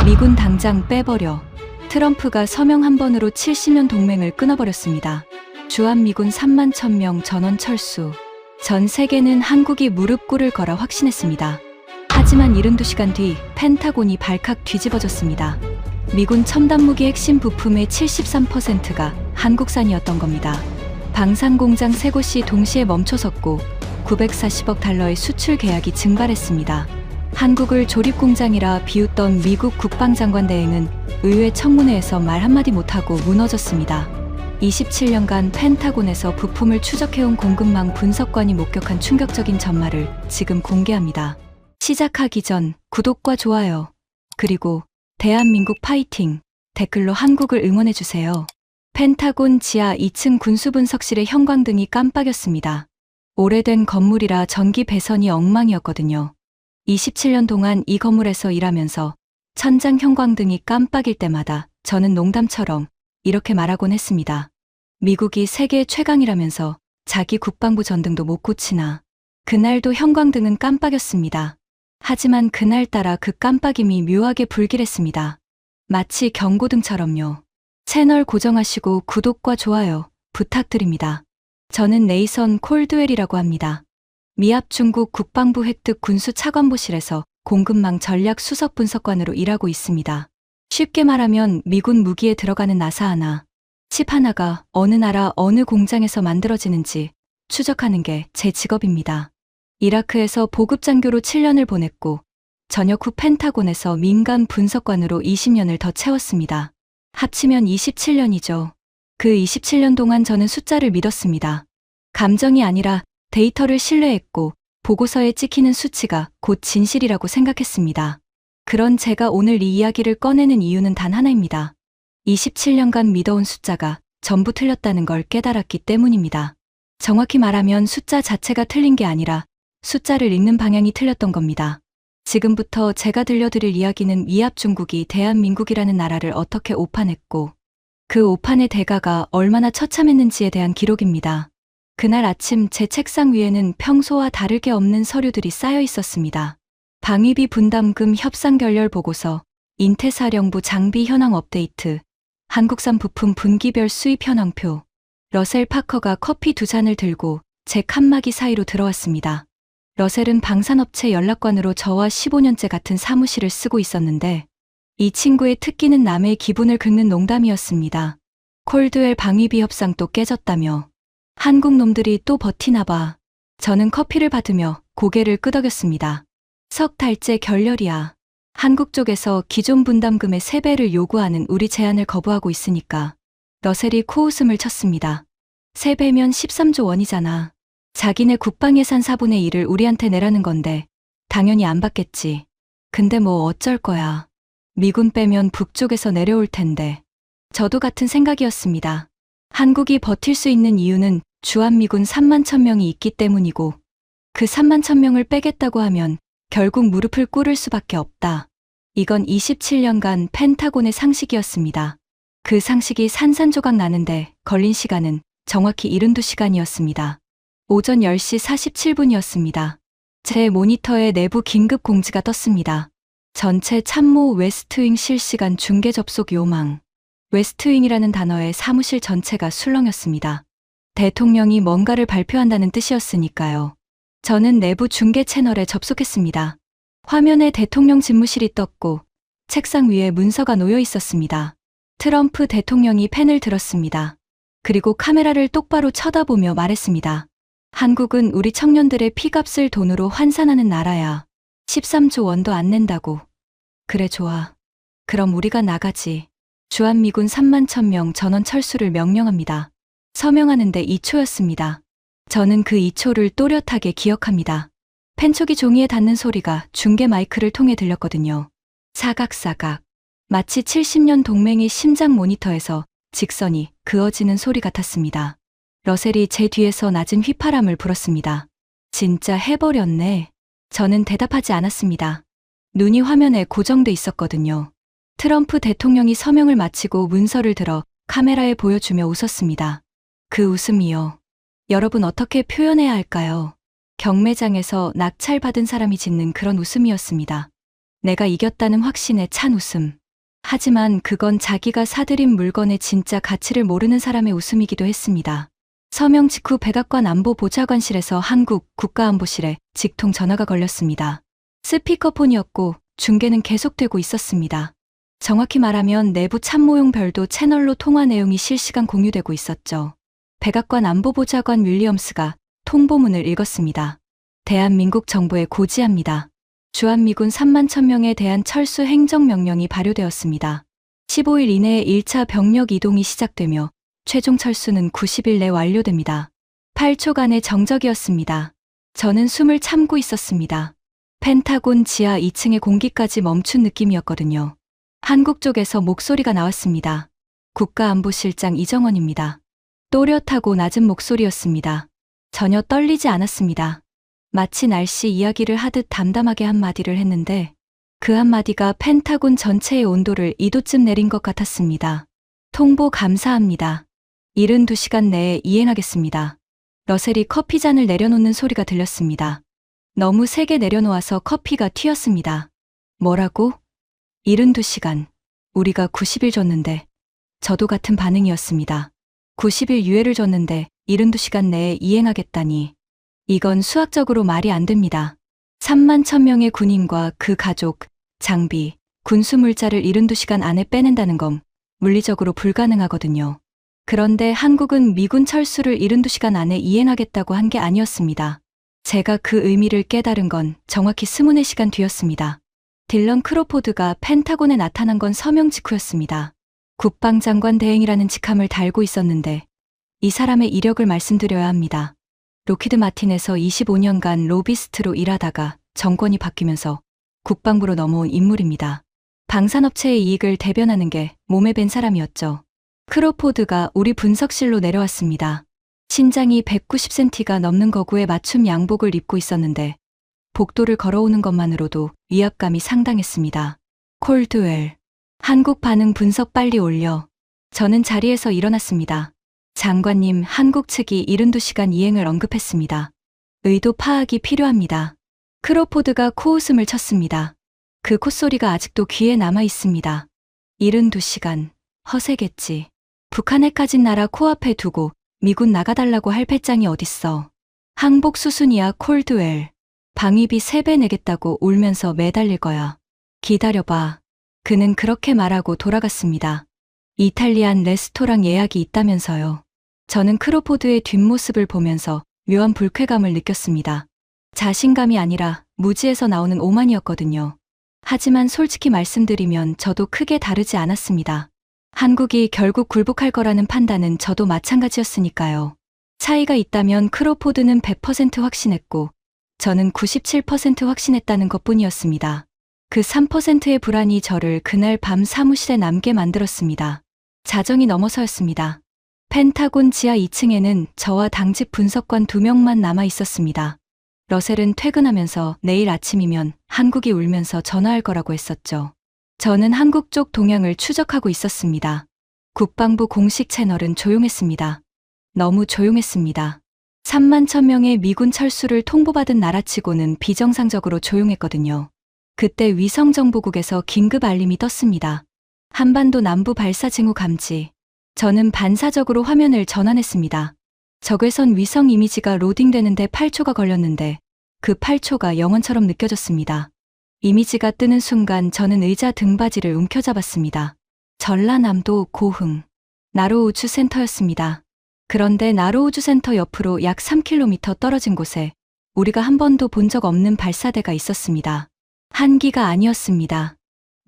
미군 당장 빼버려. 트럼프가 서명 한 번으로 70년 동맹을 끊어버렸습니다. 주한미군 3만 1000명 전원 철수. 전 세계는 한국이 무릎 꿇을 거라 확신했습니다. 하지만 72시간 뒤 펜타곤이 발칵 뒤집어졌습니다. 미군 첨단무기 핵심 부품의 73%가 한국산이었던 겁니다. 방산공장 3곳이 동시에 멈춰섰고 940억 달러의 수출 계약이 증발했습니다. 한국을 조립공장이라 비웃던 미국 국방장관 대행은 의회 청문회에서 말 한마디 못하고 무너졌습니다. 27년간 펜타곤에서 부품을 추적해온 공급망 분석관이 목격한 충격적인 전말을 지금 공개합니다. 시작하기 전 구독과 좋아요, 그리고 대한민국 파이팅 댓글로 한국을 응원해주세요. 펜타곤 지하 2층 군수분석실의 형광등이 깜빡였습니다. 오래된 건물이라 전기 배선이 엉망이었거든요. 27년 동안 이 건물에서 일하면서 천장 형광등이 깜빡일 때마다 저는 농담처럼 이렇게 말하곤 했습니다. 미국이 세계 최강이라면서 자기 국방부 전등도 못 고치나. 그날도 형광등은 깜빡였습니다. 하지만 그날따라 그 깜빡임이 묘하게 불길했습니다. 마치 경고등처럼요. 채널 고정하시고 구독과 좋아요 부탁드립니다. 저는 네이선 콜드웰이라고 합니다. 미합 중국 국방부 획득 군수 차관보실에서 공급망 전략 수석 분석관으로 일하고 있습니다. 쉽게 말하면 미군 무기에 들어가는 나사 하나, 칩 하나가 어느 나라 어느 공장에서 만들어지는지 추적하는 게 제 직업입니다. 이라크에서 보급 장교로 7년을 보냈고 전역 후 펜타곤에서 민간 분석관으로 20년을 더 채웠습니다. 합치면 27년이죠. 그 27년 동안 저는 숫자를 믿었습니다. 감정이 아니라 데이터를 신뢰했고 보고서에 찍히는 수치가 곧 진실이라고 생각했습니다. 그런 제가 오늘 이 이야기를 꺼내는 이유는 단 하나입니다. 27년간 믿어온 숫자가 전부 틀렸다는 걸 깨달았기 때문입니다. 정확히 말하면 숫자 자체가 틀린 게 아니라 숫자를 읽는 방향이 틀렸던 겁니다. 지금부터 제가 들려드릴 이야기는 미합 중국이 대한민국이라는 나라를 어떻게 오판했고 그 오판의 대가가 얼마나 처참했는지에 대한 기록입니다. 그날 아침 제 책상 위에는 평소와 다를 게 없는 서류들이 쌓여 있었습니다. 방위비 분담금 협상 결렬 보고서, 인태사령부 장비 현황 업데이트, 한국산 부품 분기별 수입 현황표. 러셀 파커가 커피 2잔을 들고 제 칸막이 사이로 들어왔습니다. 러셀은 방산업체 연락관으로 저와 15년째 같은 사무실을 쓰고 있었는데 이 친구의 특기는 남의 기분을 긁는 농담이었습니다. 콜드웰 방위비 협상 또 깨졌다며. 한국 놈들이 또 버티나 봐. 저는 커피를 받으며 고개를 끄덕였습니다. 석 달째 결렬이야. 한국 쪽에서 기존 분담금의 3배를 요구하는 우리 제안을 거부하고 있으니까. 러셀이 코웃음을 쳤습니다. 3배면 13조 원이잖아. 자기네 국방예산 4분의 1을 우리한테 내라는 건데 당연히 안 받겠지. 근데 뭐 어쩔 거야. 미군 빼면 북쪽에서 내려올 텐데. 저도 같은 생각이었습니다. 한국이 버틸 수 있는 이유는 주한미군 3만 1000명이 있기 때문이고 그 3만 1000명을 빼겠다고 하면 결국 무릎을 꿇을 수밖에 없다. 이건 27년간 펜타곤의 상식이었습니다. 그 상식이 산산조각 나는데 걸린 시간은 정확히 72시간이었습니다. 오전 10시 47분이었습니다. 제 모니터에 내부 긴급 공지가 떴습니다. 전체 참모 웨스트윙 실시간 중계 접속 요망. 웨스트윙이라는 단어에 사무실 전체가 술렁였습니다. 대통령이 뭔가를 발표한다는 뜻이었으니까요. 저는 내부 중계 채널에 접속했습니다. 화면에 대통령 집무실이 떴고 책상 위에 문서가 놓여 있었습니다. 트럼프 대통령이 펜을 들었습니다. 그리고 카메라를 똑바로 쳐다보며 말했습니다. 한국은 우리 청년들의 피값을 돈으로 환산하는 나라야. 13조 원도 안 낸다고. 그래 좋아. 그럼 우리가 나가지. 주한미군 3만 1000명 전원 철수를 명령합니다. 서명하는데 2초였습니다. 저는 그 2초를 또렷하게 기억합니다. 펜촉이 종이에 닿는 소리가 중계 마이크를 통해 들렸거든요. 사각사각. 마치 70년 동맹의 심장 모니터에서 직선이 그어지는 소리 같았습니다. 러셀이 제 뒤에서 낮은 휘파람을 불었습니다. 진짜 해버렸네. 저는 대답하지 않았습니다. 눈이 화면에 고정돼 있었거든요. 트럼프 대통령이 서명을 마치고 문서를 들어 카메라에 보여주며 웃었습니다. 그 웃음이요. 여러분 어떻게 표현해야 할까요? 경매장에서 낙찰받은 사람이 짓는 그런 웃음이었습니다. 내가 이겼다는 확신에 찬 웃음. 하지만 그건 자기가 사들인 물건의 진짜 가치를 모르는 사람의 웃음이기도 했습니다. 서명 직후 백악관 안보보좌관실에서 한국 국가안보실에 직통 전화가 걸렸습니다. 스피커폰이었고 중계는 계속되고 있었습니다. 정확히 말하면 내부 참모용 별도 채널로 통화 내용이 실시간 공유되고 있었죠. 백악관 안보보좌관 윌리엄스가 통보문을 읽었습니다. 대한민국 정부에 고지합니다. 주한미군 3만 1000명에 대한 철수 행정명령이 발효되었습니다. 15일 이내에 1차 병력 이동이 시작되며 최종 철수는 90일 내 완료됩니다. 8초간의 정적이었습니다. 저는 숨을 참고 있었습니다. 펜타곤 지하 2층의 공기까지 멈춘 느낌이었거든요. 한국 쪽에서 목소리가 나왔습니다. 국가안보실장 이정원입니다. 또렷하고 낮은 목소리였습니다. 전혀 떨리지 않았습니다. 마치 날씨 이야기를 하듯 담담하게 한마디를 했는데 그 한마디가 펜타곤 전체의 온도를 2도쯤 내린 것 같았습니다. 통보 감사합니다. 72시간 내에 이행하겠습니다. 러셀이 커피잔을 내려놓는 소리가 들렸습니다. 너무 세게 내려놓아서 커피가 튀었습니다. 뭐라고? 72시간. 우리가 90일 줬는데. 저도 같은 반응이었습니다. 90일 유예를 줬는데 72시간 내에 이행하겠다니. 이건 수학적으로 말이 안 됩니다. 3만 1000명의 군인과 그 가족, 장비, 군수물자를 72시간 안에 빼낸다는 건 물리적으로 불가능하거든요. 그런데 한국은 미군 철수를 72시간 안에 이행하겠다고 한 게 아니었습니다. 제가 그 의미를 깨달은 건 정확히 24시간 뒤였습니다. 딜런 크로포드가 펜타곤에 나타난 건 서명 직후였습니다. 국방장관 대행이라는 직함을 달고 있었는데 이 사람의 이력을 말씀드려야 합니다. 로키드 마틴에서 25년간 로비스트로 일하다가 정권이 바뀌면서 국방부로 넘어온 인물입니다. 방산업체의 이익을 대변하는 게 몸에 밴 사람이었죠. 크로포드가 우리 분석실로 내려왔습니다. 신장이 190cm가 넘는 거구에 맞춤 양복을 입고 있었는데 복도를 걸어오는 것만으로도 위압감이 상당했습니다. 콜드웰. 한국 반응 분석 빨리 올려. 저는 자리에서 일어났습니다. 장관님, 한국 측이 72시간 이행을 언급했습니다. 의도 파악이 필요합니다. 크로포드가 코웃음을 쳤습니다. 그 콧소리가 아직도 귀에 남아 있습니다. 72시간. 허세겠지. 북한 핵 가진 나라 코앞에 두고 미군 나가달라고 할 배짱이 어딨어. 항복 수순이야 콜드웰. 방위비 3배 내겠다고 울면서 매달릴 거야. 기다려봐. 그는 그렇게 말하고 돌아갔습니다. 이탈리안 레스토랑 예약이 있다면서요. 저는 크로포드의 뒷모습을 보면서 묘한 불쾌감을 느꼈습니다. 자신감이 아니라 무지에서 나오는 오만이었거든요. 하지만 솔직히 말씀드리면 저도 크게 다르지 않았습니다. 한국이 결국 굴복할 거라는 판단은 저도 마찬가지였으니까요. 차이가 있다면 크로포드는 100% 확신했고 저는 97% 확신했다는 것뿐이었습니다. 그 3%의 불안이 저를 그날 밤 사무실에 남게 만들었습니다. 자정이 넘어서였습니다. 펜타곤 지하 2층에는 저와 당직 분석관 2명만 남아 있었습니다. 러셀은 퇴근하면서 내일 아침이면 한국이 울면서 전화할 거라고 했었죠. 저는 한국 쪽 동향을 추적하고 있었습니다. 국방부 공식 채널은 조용했습니다. 너무 조용했습니다. 3만 1000명의 미군 철수를 통보받은 나라치고는 비정상적으로 조용했거든요. 그때 위성정보국에서 긴급 알림이 떴습니다. 한반도 남부 발사 징후 감지. 저는 반사적으로 화면을 전환했습니다. 적외선 위성 이미지가 로딩되는데 8초가 걸렸는데 그 8초가 영원처럼 느껴졌습니다. 이미지가 뜨는 순간 저는 의자 등받이를 움켜잡았습니다. 전라남도 고흥 나로우주센터였습니다. 그런데 나로우주센터 옆으로 약 3km 떨어진 곳에 우리가 한 번도 본 적 없는 발사대가 있었습니다. 한 기가 아니었습니다.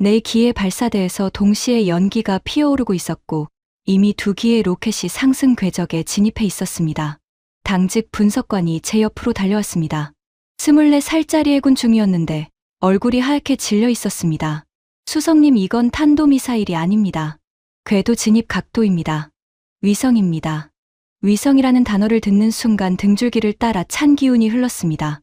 4기의 발사대에서 동시에 연기가 피어오르고 있었고 이미 2기의 로켓이 상승 궤적에 진입해 있었습니다. 당직 분석관이 제 옆으로 달려왔습니다. 24살짜리 해군 중이었는데 얼굴이 하얗게 질려 있었습니다. 수석님, 이건 탄도미사일이 아닙니다. 궤도 진입 각도입니다. 위성입니다. 위성이라는 단어를 듣는 순간 등줄기를 따라 찬 기운이 흘렀습니다.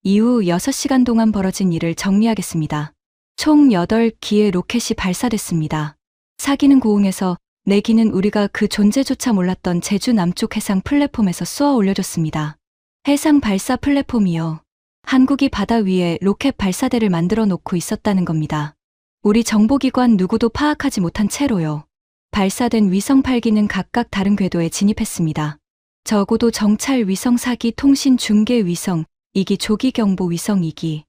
이후 6시간 동안 벌어진 일을 정리하겠습니다. 총 8기의 로켓이 발사됐습니다. 사기는 고흥에서 4기는 우리가 그 존재조차 몰랐던 제주 남쪽 해상 플랫폼에서 쏘아 올려졌습니다. 해상 발사 플랫폼이요. 한국이 바다 위에 로켓 발사대를 만들어 놓고 있었다는 겁니다. 우리 정보기관 누구도 파악하지 못한 채로요. 발사된 위성 8기는 각각 다른 궤도에 진입했습니다. 적어도 정찰 위성 4기, 통신 중계 위성 2기, 조기 경보 위성 2기.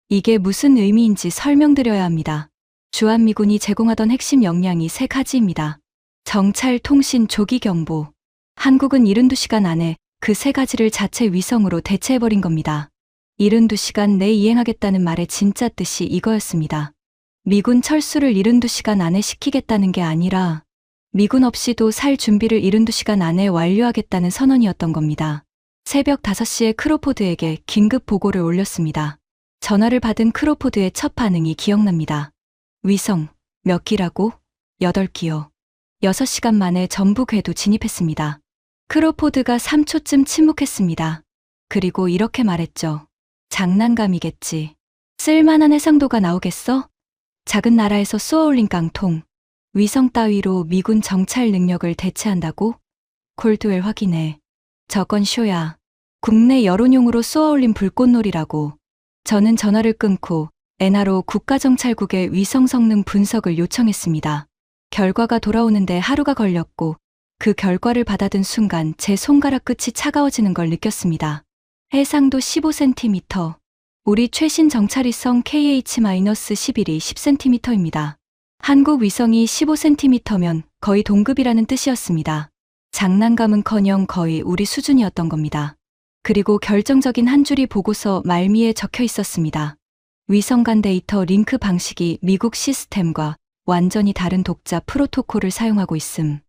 이게 무슨 의미인지 설명드려야 합니다. 주한미군이 제공하던 핵심 역량이 세 가지입니다. 정찰, 통신, 조기 경보. 한국은 72시간 안에 그 세 가지를 자체 위성으로 대체해버린 겁니다. 72시간 내 이행하겠다는 말의 진짜 뜻이 이거였습니다. 미군 철수를 72시간 안에 시키겠다는 게 아니라 미군 없이도 살 준비를 72시간 안에 완료하겠다는 선언이었던 겁니다. 새벽 5시에 크로포드에게 긴급 보고를 올렸습니다. 전화를 받은 크로포드의 첫 반응이 기억납니다. 위성, 몇 기라고? 8기요. 6시간 만에 전부 궤도 진입했습니다. 크로포드가 3초쯤 침묵했습니다. 그리고 이렇게 말했죠. 장난감이겠지. 쓸만한 해상도가 나오겠어? 작은 나라에서 쏘아올린 깡통. 위성 따위로 미군 정찰 능력을 대체한다고? 콜드웰 확인해. 저건 쇼야. 국내 여론용으로 쏘아올린 불꽃놀이라고. 저는 전화를 끊고 NRO 국가정찰국에 위성 성능 분석을 요청했습니다. 결과가 돌아오는데 하루가 걸렸고 그 결과를 받아든 순간 제 손가락 끝이 차가워지는 걸 느꼈습니다. 해상도 15cm. 우리 최신 정찰위성 KH-11이 10cm입니다. 한국 위성이 15cm면 거의 동급이라는 뜻이었습니다. 장난감은커녕 거의 우리 수준이었던 겁니다. 그리고 결정적인 한 줄이 보고서 말미에 적혀 있었습니다. 위성 간 데이터 링크 방식이 미국 시스템과 완전히 다른 독자 프로토콜을 사용하고 있음.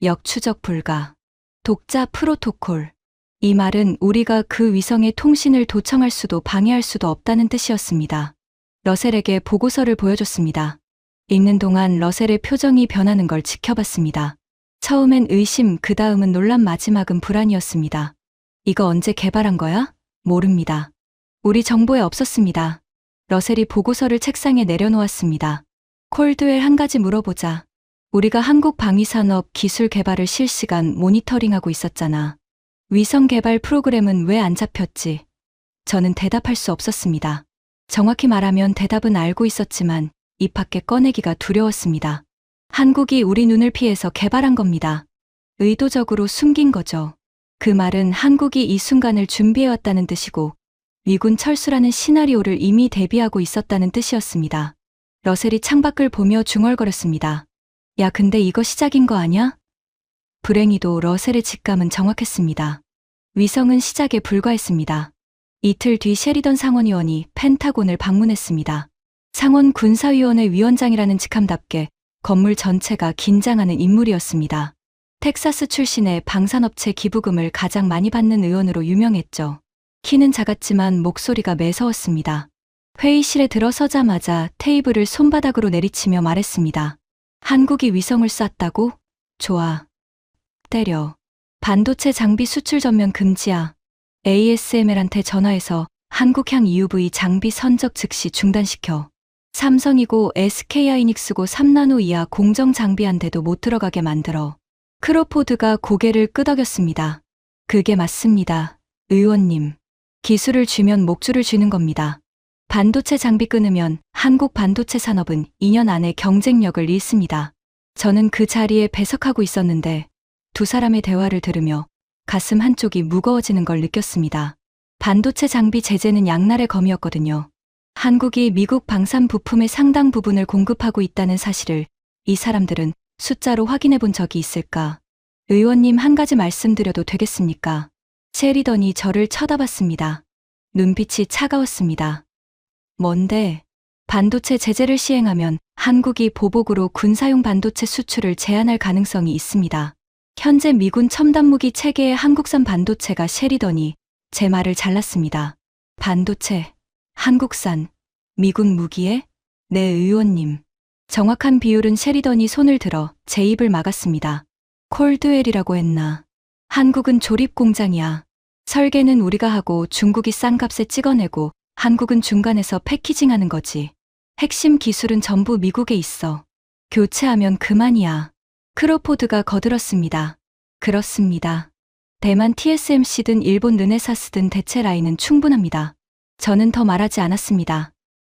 역추적 불가. 독자 프로토콜. 이 말은 우리가 그 위성의 통신을 도청할 수도 방해할 수도 없다는 뜻이었습니다. 러셀에게 보고서를 보여줬습니다. 읽는 동안 러셀의 표정이 변하는 걸 지켜봤습니다. 처음엔 의심, 그 다음은 놀란, 마지막은 불안이었습니다. 이거 언제 개발한 거야? 모릅니다. 우리 정보에 없었습니다. 러셀이 보고서를 책상에 내려놓았습니다. 콜드웰, 한 가지 물어보자. 우리가 한국 방위산업 기술 개발을 실시간 모니터링하고 있었잖아. 위성 개발 프로그램은 왜 안 잡혔지? 저는 대답할 수 없었습니다. 정확히 말하면 대답은 알고 있었지만 입 밖에 꺼내기가 두려웠습니다. 한국이 우리 눈을 피해서 개발한 겁니다. 의도적으로 숨긴 거죠. 그 말은 한국이 이 순간을 준비해왔다는 뜻이고 미군 철수라는 시나리오를 이미 대비하고 있었다는 뜻이었습니다. 러셀이 창밖을 보며 중얼거렸습니다. 야, 근데 이거 시작인 거 아냐? 불행히도 러셀의 직감은 정확했습니다. 위성은 시작에 불과했습니다. 이틀 뒤 셰리던 상원의원이 펜타곤을 방문했습니다. 상원 군사위원회 위원장이라는 직함답게 건물 전체가 긴장하는 인물이었습니다. 텍사스 출신의 방산업체 기부금을 가장 많이 받는 의원으로 유명했죠. 키는 작았지만 목소리가 매서웠습니다. 회의실에 들어서자마자 테이블을 손바닥으로 내리치며 말했습니다. 한국이 위성을 쐈다고? 좋아. 때려. 반도체 장비 수출 전면 금지야. ASML한테 전화해서 한국향 EUV 장비 선적 즉시 중단시켜. 삼성이고 SK하이닉스고 3나노 이하 공정 장비한테도 못 들어가게 만들어. 크로포드가 고개를 끄덕였습니다. 그게 맞습니다. 의원님. 기술을 쥐면 목줄을 쥐는 겁니다. 반도체 장비 끊으면 한국 반도체 산업은 2년 안에 경쟁력을 잃습니다. 저는 그 자리에 배석하고 있었는데 두 사람의 대화를 들으며 가슴 한쪽이 무거워지는 걸 느꼈습니다. 반도체 장비 제재는 양날의 검이었거든요. 한국이 미국 방산 부품의 상당 부분을 공급하고 있다는 사실을 이 사람들은 숫자로 확인해 본 적이 있을까? 의원님, 한 가지 말씀드려도 되겠습니까? 셰리던이 저를 쳐다봤습니다. 눈빛이 차가웠습니다. 뭔데? 반도체 제재를 시행하면 한국이 보복으로 군사용 반도체 수출을 제한할 가능성이 있습니다. 현재 미군 첨단무기 체계의 한국산 반도체가 셰리던이 제 말을 잘랐습니다. 반도체, 한국산, 미군 무기에? 네, 의원님. 정확한 비율은 셰리던이 손을 들어 제 입을 막았습니다. 콜드웰이라고 했나? 한국은 조립 공장이야. 설계는 우리가 하고 중국이 싼 값에 찍어내고 한국은 중간에서 패키징하는 거지. 핵심 기술은 전부 미국에 있어. 교체하면 그만이야. 크로포드가 거들었습니다. 그렇습니다. 대만 TSMC든 일본 르네사스든 대체 라인은 충분합니다. 저는 더 말하지 않았습니다.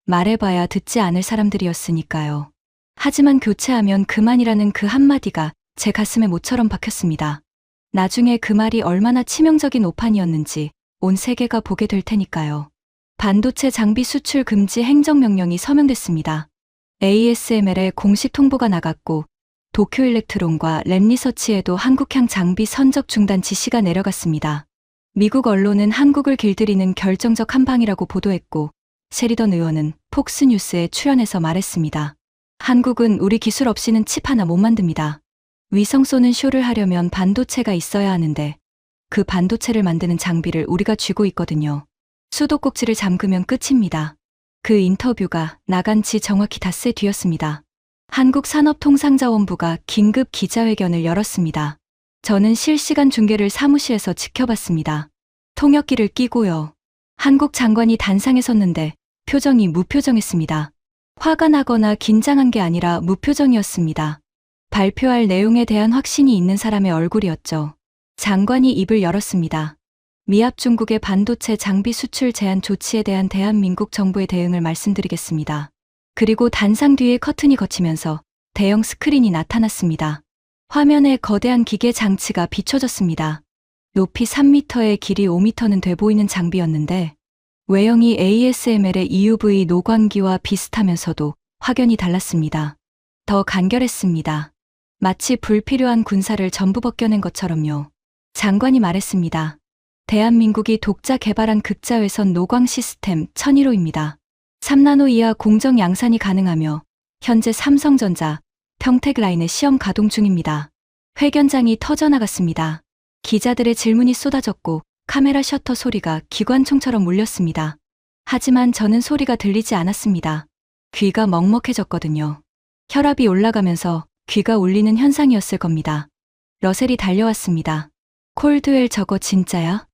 말해봐야 듣지 않을 사람들이었으니까요. 하지만 교체하면 그만이라는 그 한마디가 제 가슴에 못처럼 박혔습니다. 나중에 그 말이 얼마나 치명적인 오판이었는지 온 세계가 보게 될 테니까요. 반도체 장비 수출 금지 행정명령이 서명됐습니다. ASML에 공식 통보가 나갔고 도쿄일렉트론과 랩리서치에도 한국향 장비 선적 중단 지시가 내려갔습니다. 미국 언론은 한국을 길들이는 결정적 한 방이라고 보도했고 셰리던 의원은 폭스뉴스에 출연해서 말했습니다. 한국은 우리 기술 없이는 칩 하나 못 만듭니다. 위성 쏘는 쇼를 하려면 반도체가 있어야 하는데 그 반도체를 만드는 장비를 우리가 쥐고 있거든요. 수도꼭지를 잠그면 끝입니다. 그 인터뷰가 나간 지 정확히 닷새 뒤였습니다. 한국산업통상자원부가 긴급 기자회견을 열었습니다. 저는 실시간 중계를 사무실에서 지켜봤습니다. 통역기를 끼고요. 한국 장관이 단상에 섰는데 표정이 무표정했습니다. 화가 나거나 긴장한 게 아니라 무표정이었습니다. 발표할 내용에 대한 확신이 있는 사람의 얼굴이었죠. 장관이 입을 열었습니다. 미합 중국의 반도체 장비 수출 제한 조치에 대한 대한민국 정부의 대응을 말씀드리겠습니다. 그리고 단상 뒤에 커튼이 걷히면서 대형 스크린이 나타났습니다. 화면에 거대한 기계 장치가 비춰졌습니다. 높이 3m에 길이 5m는 돼 보이는 장비였는데 외형이 ASML의 EUV 노광기와 비슷하면서도 확연히 달랐습니다. 더 간결했습니다. 마치 불필요한 군사를 전부 벗겨낸 것처럼요. 장관이 말했습니다. 대한민국이 독자 개발한 극자외선 노광 시스템 1001호입니다. 3나노 이하 공정 양산이 가능하며 현재 삼성전자, 평택라인의 시험 가동 중입니다. 회견장이 터져나갔습니다. 기자들의 질문이 쏟아졌고 카메라 셔터 소리가 기관총처럼 울렸습니다. 하지만 저는 소리가 들리지 않았습니다. 귀가 먹먹해졌거든요. 혈압이 올라가면서 귀가 울리는 현상이었을 겁니다. 러셀이 달려왔습니다. 콜드웰 저거 진짜야?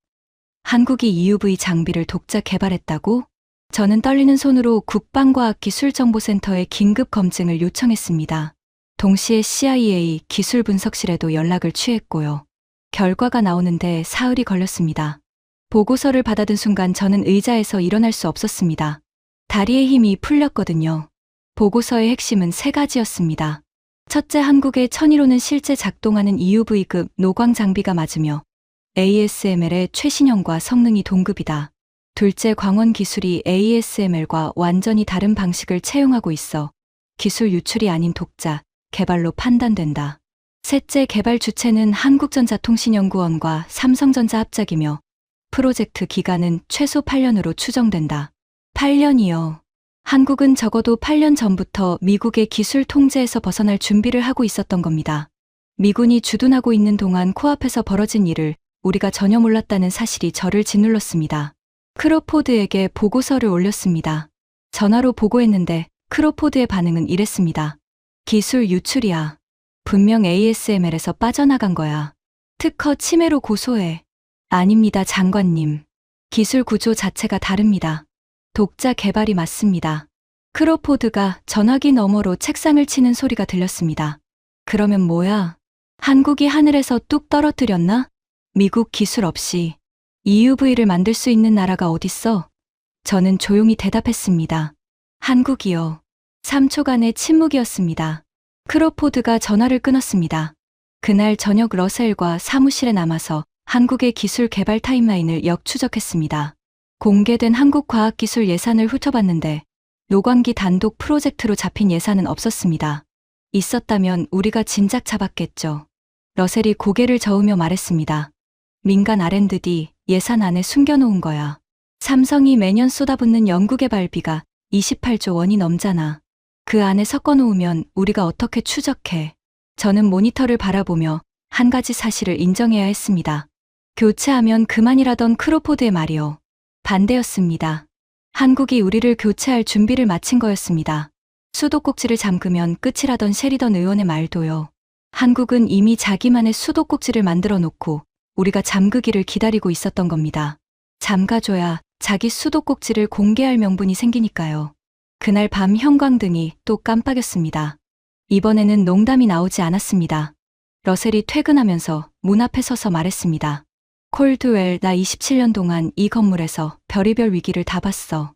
한국이 EUV 장비를 독자 개발했다고? 저는 떨리는 손으로 국방과학기술정보센터에 긴급 검증을 요청했습니다. 동시에 CIA 기술분석실에도 연락을 취했고요. 결과가 나오는데 사흘이 걸렸습니다. 보고서를 받아든 순간 저는 의자에서 일어날 수 없었습니다. 다리에 힘이 풀렸거든요. 보고서의 핵심은 세 가지였습니다. 첫째, 한국의 1001호는 실제 작동하는 EUV급 노광 장비가 맞으며 ASML의 최신형과 성능이 동급이다. 둘째, 광원 기술이 ASML과 완전히 다른 방식을 채용하고 있어 기술 유출이 아닌 독자, 개발로 판단된다. 셋째, 개발 주체는 한국전자통신연구원과 삼성전자 합작이며 프로젝트 기간은 최소 8년으로 추정된다. 8년이요. 한국은 적어도 8년 전부터 미국의 기술 통제에서 벗어날 준비를 하고 있었던 겁니다. 미군이 주둔하고 있는 동안 코앞에서 벌어진 일을 우리가 전혀 몰랐다는 사실이 저를 짓눌렀습니다. 크로포드에게 보고서를 올렸습니다. 전화로 보고했는데 크로포드의 반응은 이랬습니다. 기술 유출이야. 분명 ASML에서 빠져나간 거야. 특허 침해로 고소해. 아닙니다, 장관님. 기술 구조 자체가 다릅니다. 독자 개발이 맞습니다. 크로포드가 전화기 너머로 책상을 치는 소리가 들렸습니다. 그러면 뭐야? 한국이 하늘에서 뚝 떨어뜨렸나? 미국 기술 없이 EUV를 만들 수 있는 나라가 어딨어? 저는 조용히 대답했습니다. 한국이요. 3초간의 침묵이었습니다. 크로포드가 전화를 끊었습니다. 그날 저녁 러셀과 사무실에 남아서 한국의 기술 개발 타임라인을 역추적했습니다. 공개된 한국과학기술 예산을 훑어봤는데 노광기 단독 프로젝트로 잡힌 예산은 없었습니다. 있었다면 우리가 진작 잡았겠죠. 러셀이 고개를 저으며 말했습니다. 민간 R&D 예산 안에 숨겨놓은 거야. 삼성이 매년 쏟아붓는 연구개발비가 28조 원이 넘잖아. 그 안에 섞어놓으면 우리가 어떻게 추적해. 저는 모니터를 바라보며 한 가지 사실을 인정해야 했습니다. 교체하면 그만이라던 크로포드의 말이요. 반대였습니다. 한국이 우리를 교체할 준비를 마친 거였습니다. 수도꼭지를 잠그면 끝이라던 셰리던 의원의 말도요. 한국은 이미 자기만의 수도꼭지를 만들어 놓고 우리가 잠그기를 기다리고 있었던 겁니다. 잠가줘야 자기 수도꼭지를 공개할 명분이 생기니까요. 그날 밤 형광등이 또 깜빡였습니다. 이번에는 농담이 나오지 않았습니다. 러셀이 퇴근하면서 문 앞에 서서 말했습니다. 콜드웰, 나 27년 동안 이 건물에서 별의별 위기를 다 봤어.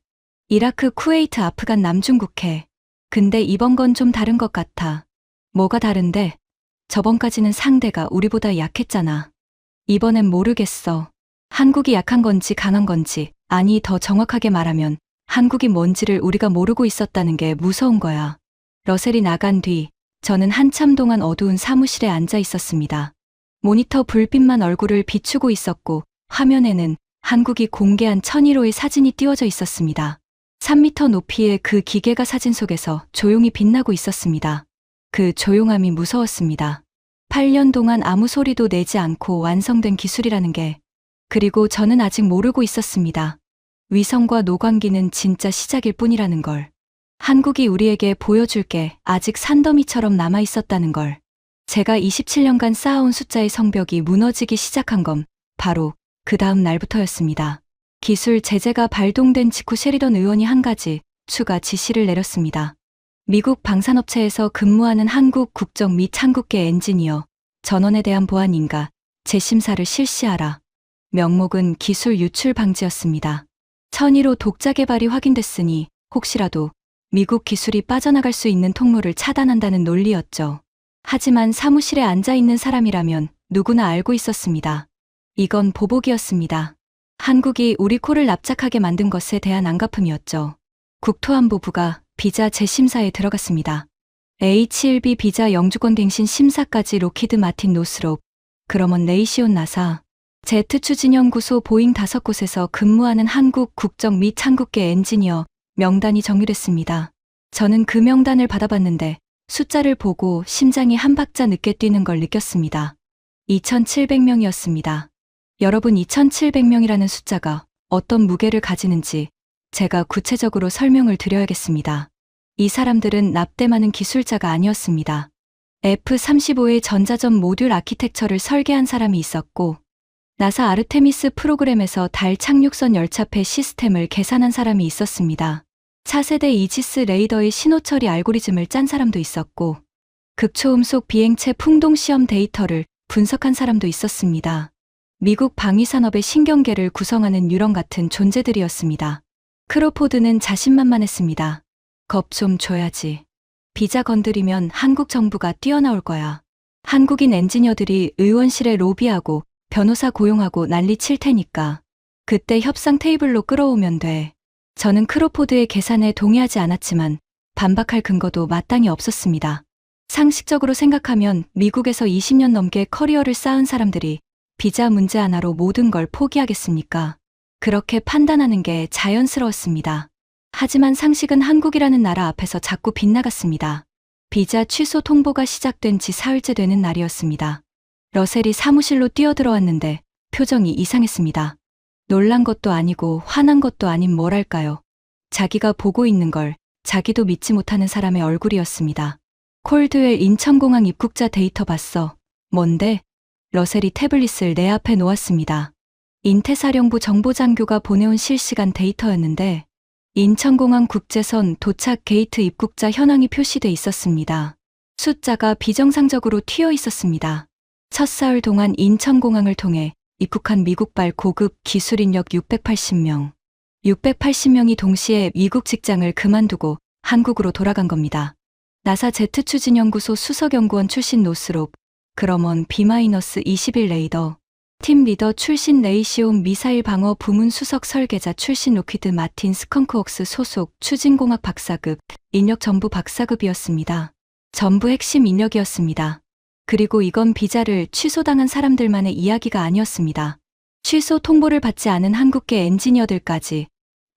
이라크, 쿠웨이트, 아프간, 남중국해. 근데 이번 건 좀 다른 것 같아. 뭐가 다른데? 저번까지는 상대가 우리보다 약했잖아. 이번엔 모르겠어. 한국이 약한 건지 강한 건지, 아니 더 정확하게 말하면 한국이 뭔지를 우리가 모르고 있었다는 게 무서운 거야. 러셀이 나간 뒤 저는 한참 동안 어두운 사무실에 앉아 있었습니다. 모니터 불빛만 얼굴을 비추고 있었고 화면에는 한국이 공개한 1001호의 사진이 띄워져 있었습니다. 3m 높이의 그 기계가 사진 속에서 조용히 빛나고 있었습니다. 그 조용함이 무서웠습니다. 8년 동안 아무 소리도 내지 않고 완성된 기술이라는 게, 그리고 저는 아직 모르고 있었습니다. 위성과 노광기는 진짜 시작일 뿐이라는 걸. 한국이 우리에게 보여줄 게 아직 산더미처럼 남아 있었다는 걸. 제가 27년간 쌓아온 숫자의 성벽이 무너지기 시작한 건 바로 그 다음 날부터였습니다. 기술 제재가 발동된 직후 셰리던 의원이 한 가지 추가 지시를 내렸습니다. 미국 방산업체에서 근무하는 한국 국적 및 한국계 엔지니어 전원에 대한 보안 인가 재심사를 실시하라. 명목은 기술 유출 방지였습니다. 1001호 독자 개발이 확인됐으니 혹시라도 미국 기술이 빠져나갈 수 있는 통로를 차단한다는 논리였죠. 하지만 사무실에 앉아있는 사람이라면 누구나 알고 있었습니다. 이건 보복이었습니다. 한국이 우리 코를 납작하게 만든 것에 대한 안갚음이었죠. 국토안보부가 비자 재심사에 들어갔습니다. H-1B 비자 영주권 갱신 심사까지 로키드 마틴 노스롭, 그러먼 레이시온 나사, 제트 추진연구소 보잉 5곳에서 근무하는 한국 국적 및 한국계 엔지니어 명단이 정리됐습니다. 저는 그 명단을 받아봤는데 숫자를 보고 심장이 한 박자 늦게 뛰는 걸 느꼈습니다. 2,700명이었습니다. 여러분, 2,700명이라는 숫자가 어떤 무게를 가지는지 제가 구체적으로 설명을 드려야겠습니다. 이 사람들은 납땜하는 기술자가 아니었습니다. F-35의 전자전 모듈 아키텍처를 설계한 사람이 있었고, 나사 아르테미스 프로그램에서 달 착륙선 열차폐 시스템을 계산한 사람이 있었습니다. 차세대 이지스 레이더의 신호 처리 알고리즘을 짠 사람도 있었고, 극초음속 비행체 풍동 시험 데이터를 분석한 사람도 있었습니다. 미국 방위산업의 신경계를 구성하는 뉴런 같은 존재들이었습니다. 크로포드는 자신만만했습니다. 겁 좀 줘야지. 비자 건드리면 한국 정부가 뛰어나올 거야. 한국인 엔지니어들이 의원실에 로비하고 변호사 고용하고 난리 칠 테니까 그때 협상 테이블로 끌어오면 돼. 저는 크로포드의 계산에 동의하지 않았지만 반박할 근거도 마땅히 없었습니다. 상식적으로 생각하면 미국에서 20년 넘게 커리어를 쌓은 사람들이 비자 문제 하나로 모든 걸 포기하겠습니까? 그렇게 판단하는 게 자연스러웠습니다. 하지만 상식은 한국이라는 나라 앞에서 자꾸 빗나갔습니다. 비자 취소 통보가 시작된 지 사흘째 되는 날이었습니다. 러셀이 사무실로 뛰어들어왔는데 표정이 이상했습니다. 놀란 것도 아니고 화난 것도 아닌 뭐랄까요. 자기가 보고 있는 걸 자기도 믿지 못하는 사람의 얼굴이었습니다. 콜드웰 인천공항 입국자 데이터 봤어. 뭔데? 러셀이 태블릿을 내 앞에 놓았습니다. 인태사령부 정보장교가 보내온 실시간 데이터였는데 인천공항 국제선 도착 게이트 입국자 현황이 표시돼 있었습니다. 숫자가 비정상적으로 튀어 있었습니다. 첫 사흘 동안 인천공항을 통해 입국한 미국발 고급 기술 인력 680명. 680명이 동시에 미국 직장을 그만두고 한국으로 돌아간 겁니다. 나사 제트 추진연구소 수석연구원 출신 노스롭, 그러먼 B-21 레이더, 팀 리더 출신 레이시온 미사일 방어 부문 수석 설계자 출신 로키드 마틴 스컹크웍스 소속 추진공학 박사급, 인력 전부 박사급이었습니다. 전부 핵심 인력이었습니다. 그리고 이건 비자를 취소당한 사람들만의 이야기가 아니었습니다. 취소 통보를 받지 않은 한국계 엔지니어들까지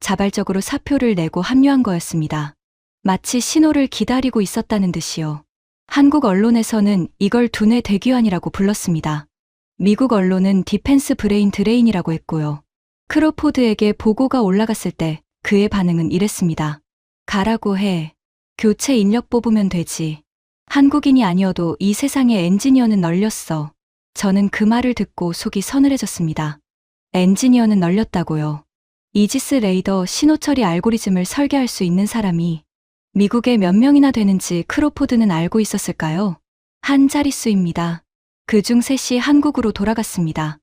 자발적으로 사표를 내고 합류한 거였습니다. 마치 신호를 기다리고 있었다는 듯이요. 한국 언론에서는 이걸 두뇌 대기환이라고 불렀습니다. 미국 언론은 디펜스 브레인 드레인이라고 했고요. 크로포드에게 보고가 올라갔을 때 그의 반응은 이랬습니다. 가라고 해. 교체 인력 뽑으면 되지. 한국인이 아니어도 이 세상에 엔지니어는 널렸어. 저는 그 말을 듣고 속이 서늘해졌습니다. 엔지니어는 널렸다고요. 이지스 레이더 신호처리 알고리즘을 설계할 수 있는 사람이 미국에 몇 명이나 되는지 크로포드는 알고 있었을까요? 한 자릿수입니다. 그중 셋이 한국으로 돌아갔습니다.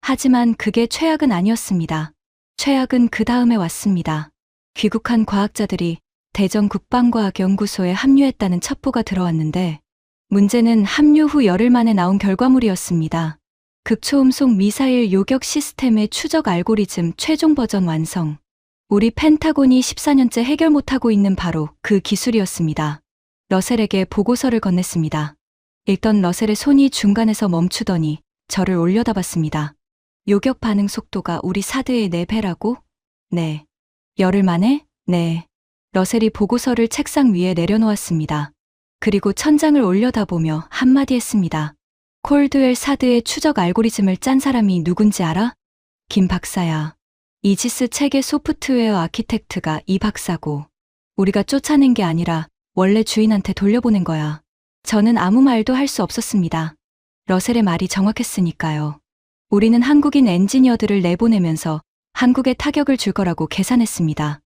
하지만 그게 최악은 아니었습니다. 최악은 그 다음에 왔습니다. 귀국한 과학자들이 대전 국방과학연구소에 합류했다는 첩보가 들어왔는데 문제는 합류 후 열흘 만에 나온 결과물이었습니다. 극초음속 미사일 요격 시스템의 추적 알고리즘 최종 버전 완성. 우리 펜타곤이 14년째 해결 못하고 있는 바로 그 기술이었습니다. 러셀에게 보고서를 건넸습니다. 읽던 러셀의 손이 중간에서 멈추더니 저를 올려다봤습니다. 요격 반응 속도가 우리 사드의 4배라고? 네. 열흘 만에? 네. 러셀이 보고서를 책상 위에 내려놓았습니다. 그리고 천장을 올려다보며 한마디 했습니다. 콜드웰 사드의 추적 알고리즘을 짠 사람이 누군지 알아? 김 박사야. 이지스 체계 소프트웨어 아키텍트가 이 박사고 우리가 쫓아낸 게 아니라 원래 주인한테 돌려보낸 거야. 저는 아무 말도 할 수 없었습니다. 러셀의 말이 정확했으니까요. 우리는 한국인 엔지니어들을 내보내면서 한국에 타격을 줄 거라고 계산했습니다.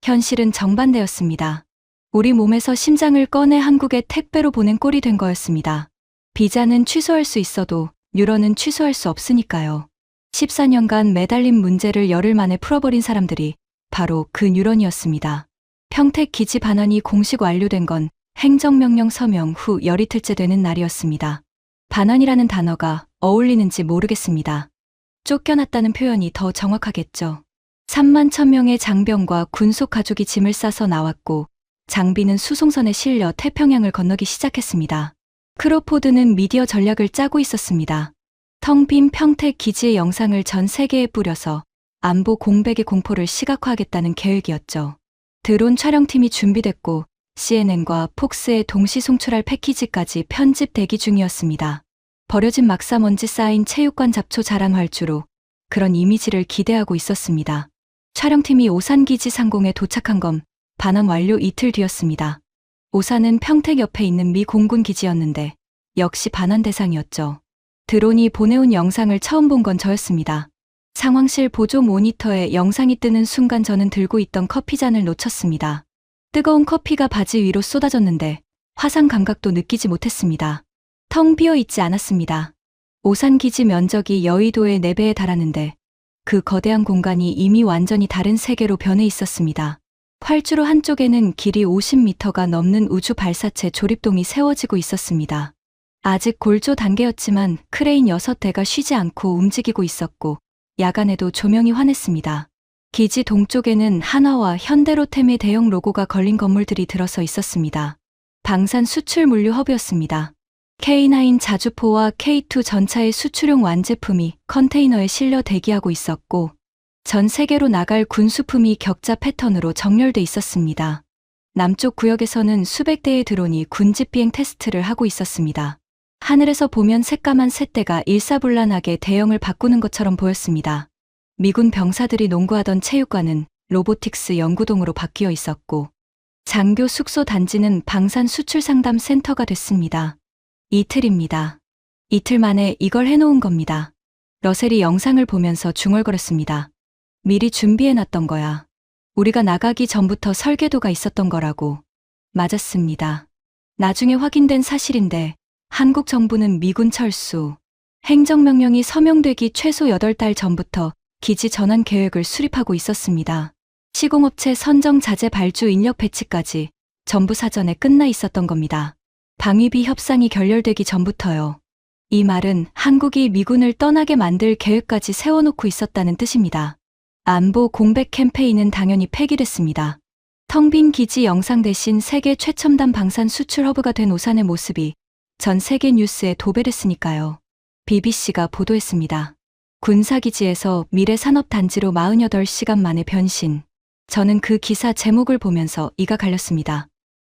현실은 정반대였습니다. 우리 몸에서 심장을 꺼내 한국에 택배로 보낸 꼴이 된 거였습니다. 비자는 취소할 수 있어도 유럽은 취소할 수 없으니까요. 14년간 매달린 문제를 열흘 만에 풀어버린 사람들이 바로 그 뉴런이었습니다. 평택 기지 반환이 공식 완료된 건 행정명령 서명 후 열이틀째 되는 날이었습니다. 반환이라는 단어가 어울리는지 모르겠습니다. 쫓겨났다는 표현이 더 정확하겠죠. 3만 1,000명의 장병과 군속 가족이 짐을 싸서 나왔고 장비는 수송선에 실려 태평양을 건너기 시작했습니다. 크로포드는 미디어 전략을 짜고 있었습니다. 텅 빈 평택 기지의 영상을 전 세계에 뿌려서 안보 공백의 공포를 시각화하겠다는 계획이었죠. 드론 촬영팀이 준비됐고 CNN과 폭스에 동시 송출할 패키지까지 편집 대기 중이었습니다. 버려진 막사먼지 쌓인 체육관 잡초 자랑 활주로 그런 이미지를 기대하고 있었습니다. 촬영팀이 오산기지 상공에 도착한 건 반환 완료 이틀 뒤였습니다. 오산은 평택 옆에 있는 미 공군 기지였는데 역시 반환 대상이었죠. 드론이 보내온 영상을 처음 본 건 저였습니다. 상황실 보조 모니터에 영상이 뜨는 순간 저는 들고 있던 커피잔을 놓쳤습니다. 뜨거운 커피가 바지 위로 쏟아졌는데 화상 감각도 느끼지 못했습니다. 텅 비어 있지 않았습니다. 오산 기지 면적이 여의도의 4배에 달하는데 그 거대한 공간이 이미 완전히 다른 세계로 변해 있었습니다. 활주로 한쪽에는 길이 50m가 넘는 우주 발사체 조립동이 세워지고 있었습니다. 아직 골조 단계였지만 크레인 6대가 쉬지 않고 움직이고 있었고 야간에도 조명이 환했습니다. 기지 동쪽에는 한화와 현대로템의 대형 로고가 걸린 건물들이 들어서 있었습니다. 방산 수출 물류 허브였습니다. K9 자주포와 K2 전차의 수출용 완제품이 컨테이너에 실려 대기하고 있었고 전 세계로 나갈 군수품이 격자 패턴으로 정렬돼 있었습니다. 남쪽 구역에서는 수백 대의 드론이 군집 비행 테스트를 하고 있었습니다. 하늘에서 보면 새까만 새떼가 일사불란하게 대형을 바꾸는 것처럼 보였습니다. 미군 병사들이 농구하던 체육관은 로보틱스 연구동으로 바뀌어 있었고 장교 숙소 단지는 방산 수출 상담 센터가 됐습니다. 이틀입니다. 이틀 만에 이걸 해놓은 겁니다. 러셀이 영상을 보면서 중얼거렸습니다. 미리 준비해놨던 거야. 우리가 나가기 전부터 설계도가 있었던 거라고. 맞았습니다. 나중에 확인된 사실인데 한국 정부는 미군 철수, 행정명령이 서명되기 최소 8달 전부터 기지 전환 계획을 수립하고 있었습니다. 시공업체 선정 자재 발주 인력 배치까지 전부 사전에 끝나 있었던 겁니다. 방위비 협상이 결렬되기 전부터요. 이 말은 한국이 미군을 떠나게 만들 계획까지 세워놓고 있었다는 뜻입니다. 안보 공백 캠페인은 당연히 폐기됐습니다. 텅 빈 기지 영상 대신 세계 최첨단 방산 수출 허브가 된 오산의 모습이 전 세계 뉴스에 도배됐으니까요. BBC가 보도했습니다. 군사기지에서 미래산업단지로 48시간 만에 변신. 저는 그 기사 제목을 보면서 이가 갈렸습니다.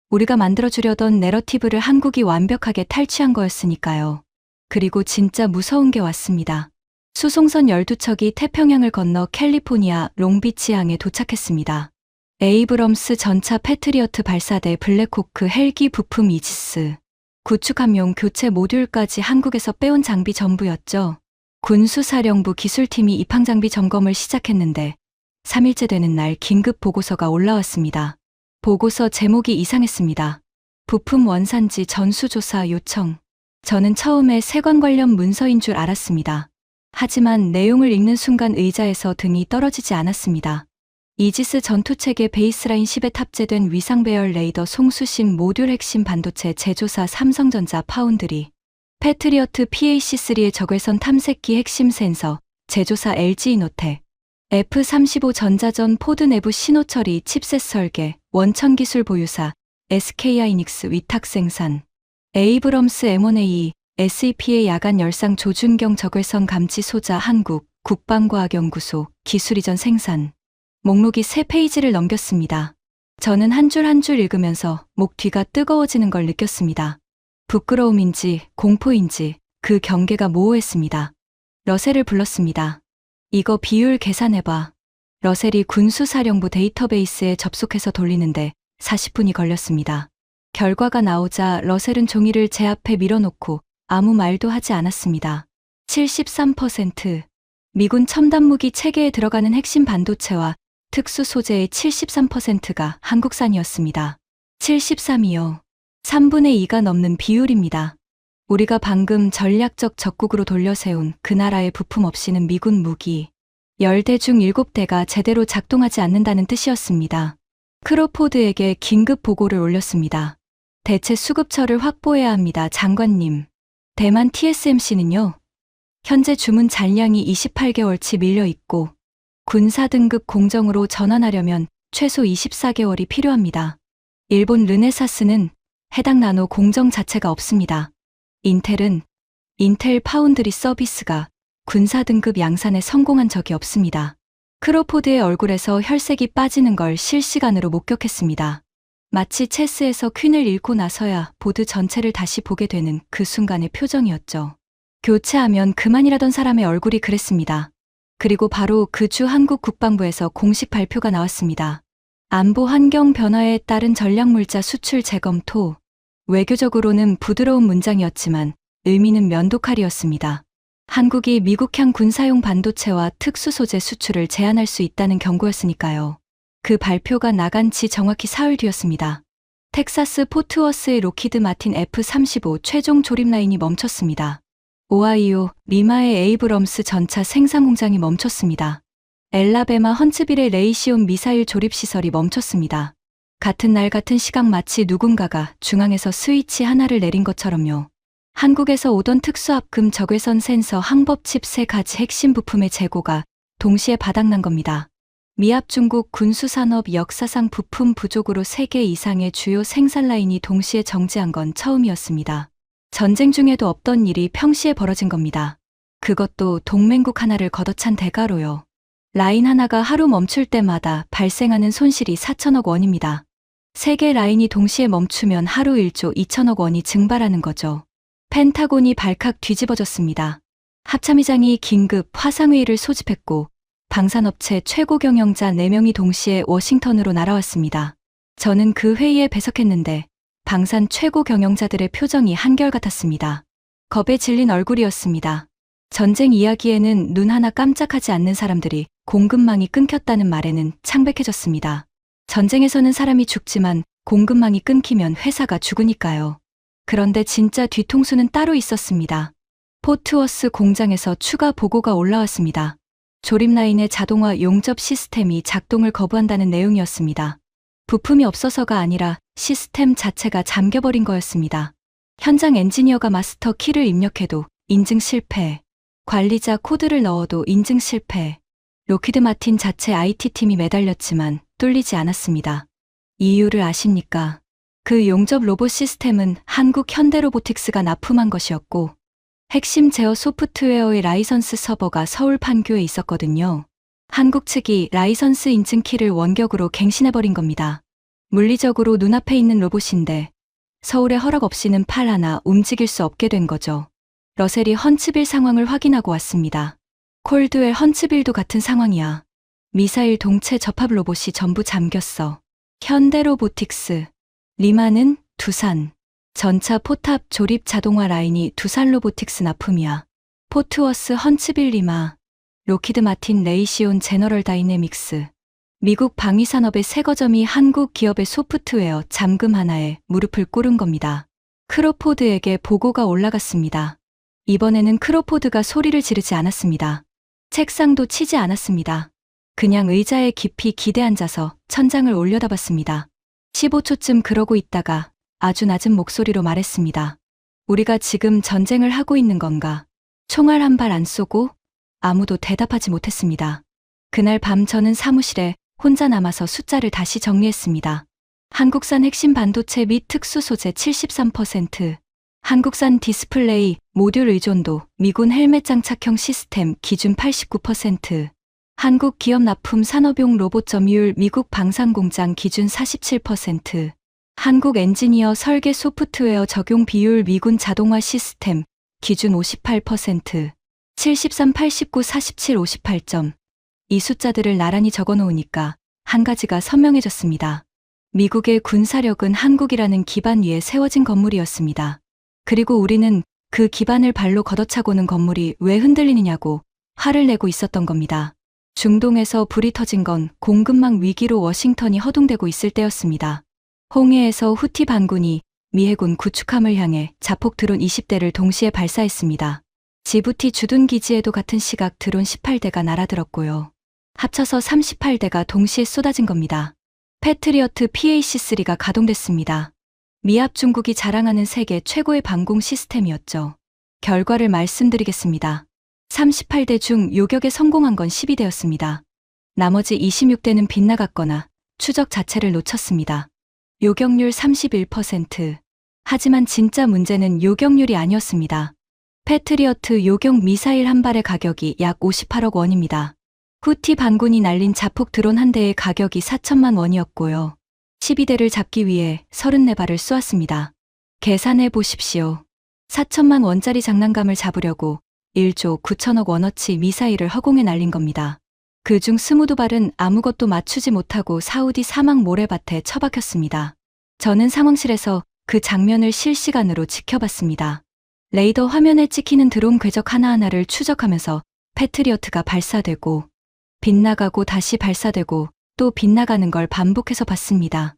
우리가 만들어주려던 내러티브를 한국이 완벽하게 탈취한 거였으니까요. 그리고 진짜 무서운 게 왔습니다. 수송선 12척이 태평양을 건너 캘리포니아 롱비치항에 도착했습니다. 에이브럼스 전차 패트리어트 발사대 블랙호크 헬기 부품 이지스. 구축함용 교체 모듈까지 한국에서 빼온 장비 전부였죠. 군수사령부 기술팀이 입항장비 점검을 시작했는데 3일째 되는 날 긴급 보고서가 올라왔습니다. 보고서 제목이 이상했습니다. 부품 원산지 전수조사 요청. 저는 처음에 세관 관련 문서인 줄 알았습니다. 하지만 내용을 읽는 순간 의자에서 등이 떨어지지 않았습니다. 이지스 전투체계 베이스라인 10에 탑재된 위상 배열 레이더 송수신 모듈 핵심 반도체 제조사 삼성전자 파운드리, 패트리어트 PAC3의 적외선 탐색기 핵심 센서 제조사 LG이노텍, F-35 전자전 포드 내부 신호 처리 칩셋 설계 원천 기술 보유사 SK하이닉스 위탁 생산, 에이브럼스 M1A SEP의 야간 열상 조준경 적외선 감지 소자 한국 국방과학연구소 기술 이전 생산. 목록이 3페이지를 넘겼습니다. 저는 한 줄 한 줄 읽으면서 목 뒤가 뜨거워지는 걸 느꼈습니다. 부끄러움인지 공포인지 그 경계가 모호했습니다. 러셀을 불렀습니다. 이거 비율 계산해봐. 러셀이 군수사령부 데이터베이스에 접속해서 돌리는데 40분이 걸렸습니다. 결과가 나오자 러셀은 종이를 제 앞에 밀어놓고 아무 말도 하지 않았습니다. 73%. 미군 첨단무기 체계에 들어가는 핵심 반도체와 특수 소재의 73%가 한국산이었습니다. 73이요. 3분의 2가 넘는 비율입니다. 우리가 방금 전략적 적국으로 돌려세운 그 나라의 부품 없이는 미군 무기 10대 중 7대가 제대로 작동하지 않는다는 뜻이었습니다. 크로포드에게 긴급 보고를 올렸습니다. 대체 수급처를 확보해야 합니다, 장관님. 대만 TSMC는요? 현재 주문 잔량이 28개월치 밀려 있고 군사 등급 공정으로 전환하려면 최소 24개월이 필요합니다. 일본 르네사스는 해당 나노 공정 자체가 없습니다. 인텔은 인텔 파운드리 서비스가 군사 등급 양산에 성공한 적이 없습니다. 크로포드의 얼굴에서 혈색이 빠지는 걸 실시간으로 목격했습니다. 마치 체스에서 퀸을 잃고 나서야 보드 전체를 다시 보게 되는 그 순간의 표정이었죠. 교체하면 그만이라던 사람의 얼굴이 그랬습니다. 그리고 바로 그 주 한국 국방부에서 공식 발표가 나왔습니다. 안보 환경 변화에 따른 전략물자 수출 재검토. 외교적으로는 부드러운 문장이었지만 의미는 면도칼이었습니다. 한국이 미국향 군사용 반도체와 특수 소재 수출을 제한할 수 있다는 경고였으니까요. 그 발표가 나간 지 정확히 사흘 뒤였습니다. 텍사스 포트워스의 로키드 마틴 F-35 최종 조립 라인이 멈췄습니다. 오하이오 리마의 에이브럼스 전차 생산 공장이 멈췄습니다. 엘라베마 헌츠빌의 레이시온 미사일 조립 시설이 멈췄습니다. 같은 날 같은 시각 마치 누군가가 중앙에서 스위치 하나를 내린 것처럼요. 한국에서 오던 특수압금 적외선 센서 항법칩 3가지 핵심 부품의 재고가 동시에 바닥난 겁니다. 미합 중국 군수산업 역사상 부품 부족으로 3개 이상의 주요 생산 라인이 동시에 정지한 건 처음이었습니다. 전쟁 중에도 없던 일이 평시에 벌어진 겁니다. 그것도 동맹국 하나를 걷어찬 대가로요. 라인 하나가 하루 멈출 때마다 발생하는 손실이 4천억 원입니다. 3개 라인이 동시에 멈추면 하루 1조 2천억 원이 증발하는 거죠. 펜타곤이 발칵 뒤집어졌습니다. 합참의장이 긴급 화상회의를 소집했고 방산업체 최고 경영자 4명이 동시에 워싱턴으로 날아왔습니다. 저는 그 회의에 배석했는데 방산 최고 경영자들의 표정이 한결같았습니다. 겁에 질린 얼굴이었습니다. 전쟁 이야기에는 눈 하나 깜짝하지 않는 사람들이 공급망이 끊겼다는 말에는 창백해졌습니다. 전쟁에서는 사람이 죽지만 공급망이 끊기면 회사가 죽으니까요. 그런데 진짜 뒤통수는 따로 있었습니다. 포트워스 공장에서 추가 보고가 올라왔습니다. 조립 라인의 자동화 용접 시스템이 작동을 거부한다는 내용이었습니다. 부품이 없어서가 아니라 시스템 자체가 잠겨버린 거였습니다. 현장 엔지니어가 마스터 키를 입력해도 인증 실패. 관리자 코드를 넣어도 인증 실패. 로키드 마틴 자체 IT팀이 매달렸지만 뚫리지 않았습니다. 이유를 아십니까? 그 용접 로봇 시스템은 한국 현대로보틱스가 납품한 것이었고 핵심 제어 소프트웨어의 라이선스 서버가 서울 판교에 있었거든요. 한국 측이 라이선스 인증 키를 원격으로 갱신해버린 겁니다. 물리적으로 눈앞에 있는 로봇인데 서울의 허락 없이는 팔 하나 움직일 수 없게 된 거죠. 러셀이 헌츠빌 상황을 확인하고 왔습니다. 콜드웰 헌츠빌도 같은 상황이야. 미사일 동체 접합 로봇이 전부 잠겼어. 현대로보틱스. 리마는 두산. 전차 포탑 조립 자동화 라인이 두산 로보틱스 납품이야. 포트워스 헌츠빌 리마. 로키드 마틴 레이시온 제너럴 다이내믹스. 미국 방위산업의 새 거점이 한국 기업의 소프트웨어 잠금 하나에 무릎을 꿇은 겁니다. 크로포드에게 보고가 올라갔습니다. 이번에는 크로포드가 소리를 지르지 않았습니다. 책상도 치지 않았습니다. 그냥 의자에 깊이 기대 앉아서 천장을 올려다봤습니다. 15초쯤 그러고 있다가 아주 낮은 목소리로 말했습니다. 우리가 지금 전쟁을 하고 있는 건가? 총알 한 발 안 쏘고? 아무도 대답하지 못했습니다. 그날 밤 저는 사무실에 혼자 남아서 숫자를 다시 정리했습니다. 한국산 핵심 반도체 및 특수 소재 73%, 한국산 디스플레이, 모듈 의존도, 미군 헬멧 장착형 시스템 기준 89%, 한국 기업 납품 산업용 로봇 점유율 미국 방산공장 기준 47%, 한국 엔지니어 설계 소프트웨어 적용 비율 미군 자동화 시스템 기준 58%, 73, 89, 47, 58점. 이 숫자들을 나란히 적어 놓으니까 한 가지가 선명해졌습니다. 미국의 군사력은 한국이라는 기반 위에 세워진 건물이었습니다. 그리고 우리는 그 기반을 발로 걷어차고는 건물이 왜 흔들리느냐고 화를 내고 있었던 겁니다. 중동에서 불이 터진 건 공급망 위기로 워싱턴이 허둥대고 있을 때였습니다. 홍해에서 후티 반군이 미 해군 구축함을 향해 자폭 드론 20대를 동시에 발사했습니다. 지부티 주둔 기지에도 같은 시각 드론 18대가 날아들었고요. 합쳐서 38대가 동시에 쏟아진 겁니다. 패트리어트 PAC-3가 가동됐습니다. 미합 중국이 자랑하는 세계 최고의 방공 시스템이었죠. 결과를 말씀드리겠습니다. 38대 중 요격에 성공한 건 12대였습니다. 나머지 26대는 빗나갔거나 추적 자체를 놓쳤습니다. 요격률 31%. 하지만 진짜 문제는 요격률이 아니었습니다. 패트리어트 요격 미사일 한 발의 가격이 약 58억 원입니다. 후티 반군이 날린 자폭 드론 한 대의 가격이 4천만 원이었고요. 12대를 잡기 위해 34발을 쏘았습니다. 계산해 보십시오. 4천만 원짜리 장난감을 잡으려고 1조 9천억 원어치 미사일을 허공에 날린 겁니다. 그중 22발은 아무것도 맞추지 못하고 사우디 사막 모래밭에 처박혔습니다. 저는 상황실에서 그 장면을 실시간으로 지켜봤습니다. 레이더 화면에 찍히는 드론 궤적 하나하나를 추적하면서 패트리어트가 발사되고 빗나가고 다시 발사되고 또 빗나가는 걸 반복해서 봤습니다.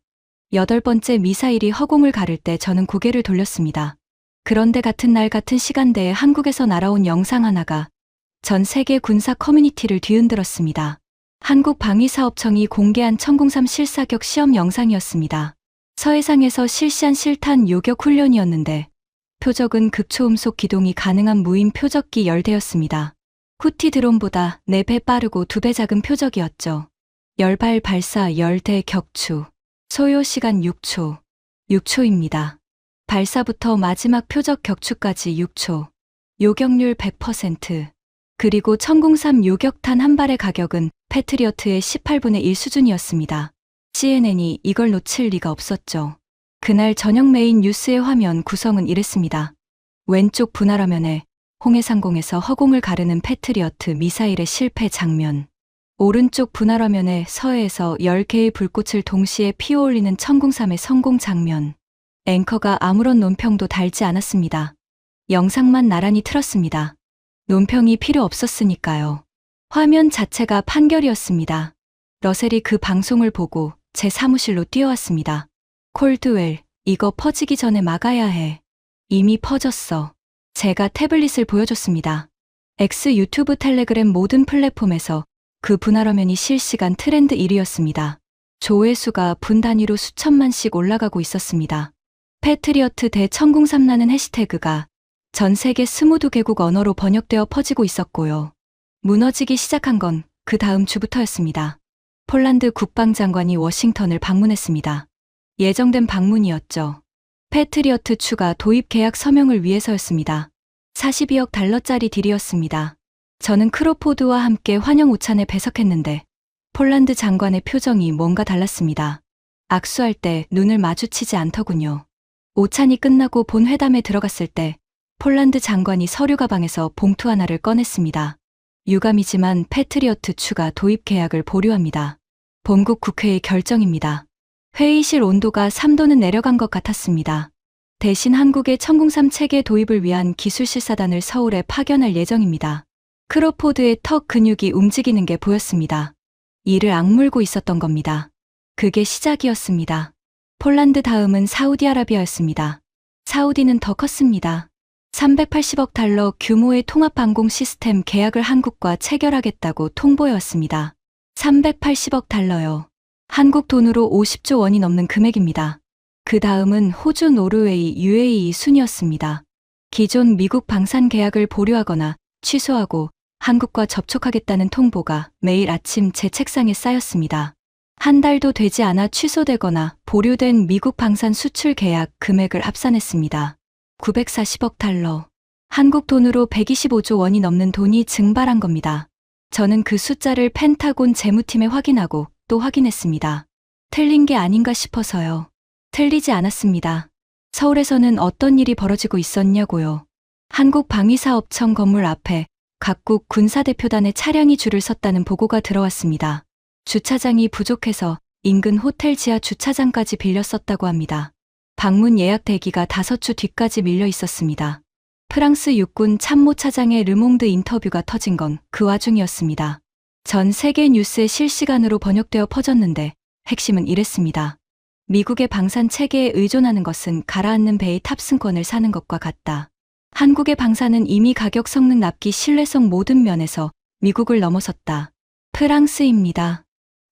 8번째 미사일이 허공을 가를 때 저는 고개를 돌렸습니다. 그런데 같은 날 같은 시간대에 한국에서 날아온 영상 하나가 전 세계 군사 커뮤니티를 뒤흔들었습니다. 한국방위사업청이 공개한 천공삼 실사격 시험 영상이었습니다. 서해상에서 실시한 실탄 요격 훈련이었는데 표적은 극초음속 기동이 가능한 무인 표적기 10대였습니다. 후티 드론보다 4배 빠르고 2배 작은 표적이었죠. 10발 발사 10대 격추. 소요 시간 6초. 6초입니다. 발사부터 마지막 표적 격추까지 6초. 요격률 100%. 그리고 천공삼 요격탄 한 발의 가격은 패트리어트의 18분의 1 수준이었습니다. CNN이 이걸 놓칠 리가 없었죠. 그날 저녁 메인 뉴스의 화면 구성은 이랬습니다. 왼쪽 분할화면에 홍해상공에서 허공을 가르는 패트리어트 미사일의 실패 장면. 오른쪽 분할화면에 서해에서 10개의 불꽃을 동시에 피워올리는 천공삼의 성공 장면. 앵커가 아무런 논평도 달지 않았습니다. 영상만 나란히 틀었습니다. 논평이 필요 없었으니까요. 화면 자체가 판결이었습니다. 러셀이 그 방송을 보고 제 사무실로 뛰어왔습니다. 콜드웰, 이거 퍼지기 전에 막아야 해. 이미 퍼졌어. 제가 태블릿을 보여줬습니다. X 유튜브 텔레그램 모든 플랫폼에서 그 분할화면이 실시간 트렌드 1위였습니다. 조회수가 분 단위로 수천만씩 올라가고 있었습니다. 패트리어트 대천공삼라는 해시태그가 전 세계 22개국 언어로 번역되어 퍼지고 있었고요. 무너지기 시작한 건 그 다음 주부터였습니다. 폴란드 국방장관이 워싱턴을 방문했습니다. 예정된 방문이었죠. 패트리어트 추가 도입 계약 서명을 위해서였습니다. 42억 달러짜리 딜이었습니다. 저는 크로포드와 함께 환영 오찬에 배석했는데 폴란드 장관의 표정이 뭔가 달랐습니다. 악수할 때 눈을 마주치지 않더군요. 오찬이 끝나고 본 회담에 들어갔을 때 폴란드 장관이 서류 가방에서 봉투 하나를 꺼냈습니다. 유감이지만 패트리어트 추가 도입 계약을 보류합니다. 본국 국회의 결정입니다. 회의실 온도가 3도는 내려간 것 같았습니다. 대신 한국의 천공삼 체계 도입을 위한 기술실사단을 서울에 파견할 예정입니다. 크로포드의 턱 근육이 움직이는 게 보였습니다. 이를 악물고 있었던 겁니다. 그게 시작이었습니다. 폴란드 다음은 사우디아라비아였습니다. 사우디는 더 컸습니다. 380억 달러 규모의 통합항공 시스템 계약을 한국과 체결하겠다고 통보해왔습니다. 380억 달러요. 한국 돈으로 50조 원이 넘는 금액입니다. 그 다음은 호주, 노르웨이, UAE 순이었습니다. 기존 미국 방산 계약을 보류하거나 취소하고 한국과 접촉하겠다는 통보가 매일 아침 제 책상에 쌓였습니다. 한 달도 되지 않아 취소되거나 보류된 미국 방산 수출 계약 금액을 합산했습니다. 940억 달러. 한국 돈으로 125조 원이 넘는 돈이 증발한 겁니다. 저는 그 숫자를 펜타곤 재무팀에 확인하고 또 확인했습니다. 틀린 게 아닌가 싶어서요. 틀리지 않았습니다. 서울에서는 어떤 일이 벌어지고 있었냐고요. 한국방위사업청 건물 앞에 각국 군사대표단의 차량이 줄을 섰다는 보고가 들어왔습니다. 주차장이 부족해서 인근 호텔 지하 주차장까지 빌려 썼다고 합니다. 방문 예약 대기가 5주 뒤까지 밀려 있었습니다. 프랑스 육군 참모차장의 르몽드 인터뷰가 터진 건 그 와중이었습니다. 전 세계 뉴스에 실시간으로 번역되어 퍼졌는데 핵심은 이랬습니다. 미국의 방산 체계에 의존하는 것은 가라앉는 배의 탑승권을 사는 것과 같다. 한국의 방산은 이미 가격, 성능, 납기, 신뢰성 모든 면에서 미국을 넘어섰다. 프랑스입니다.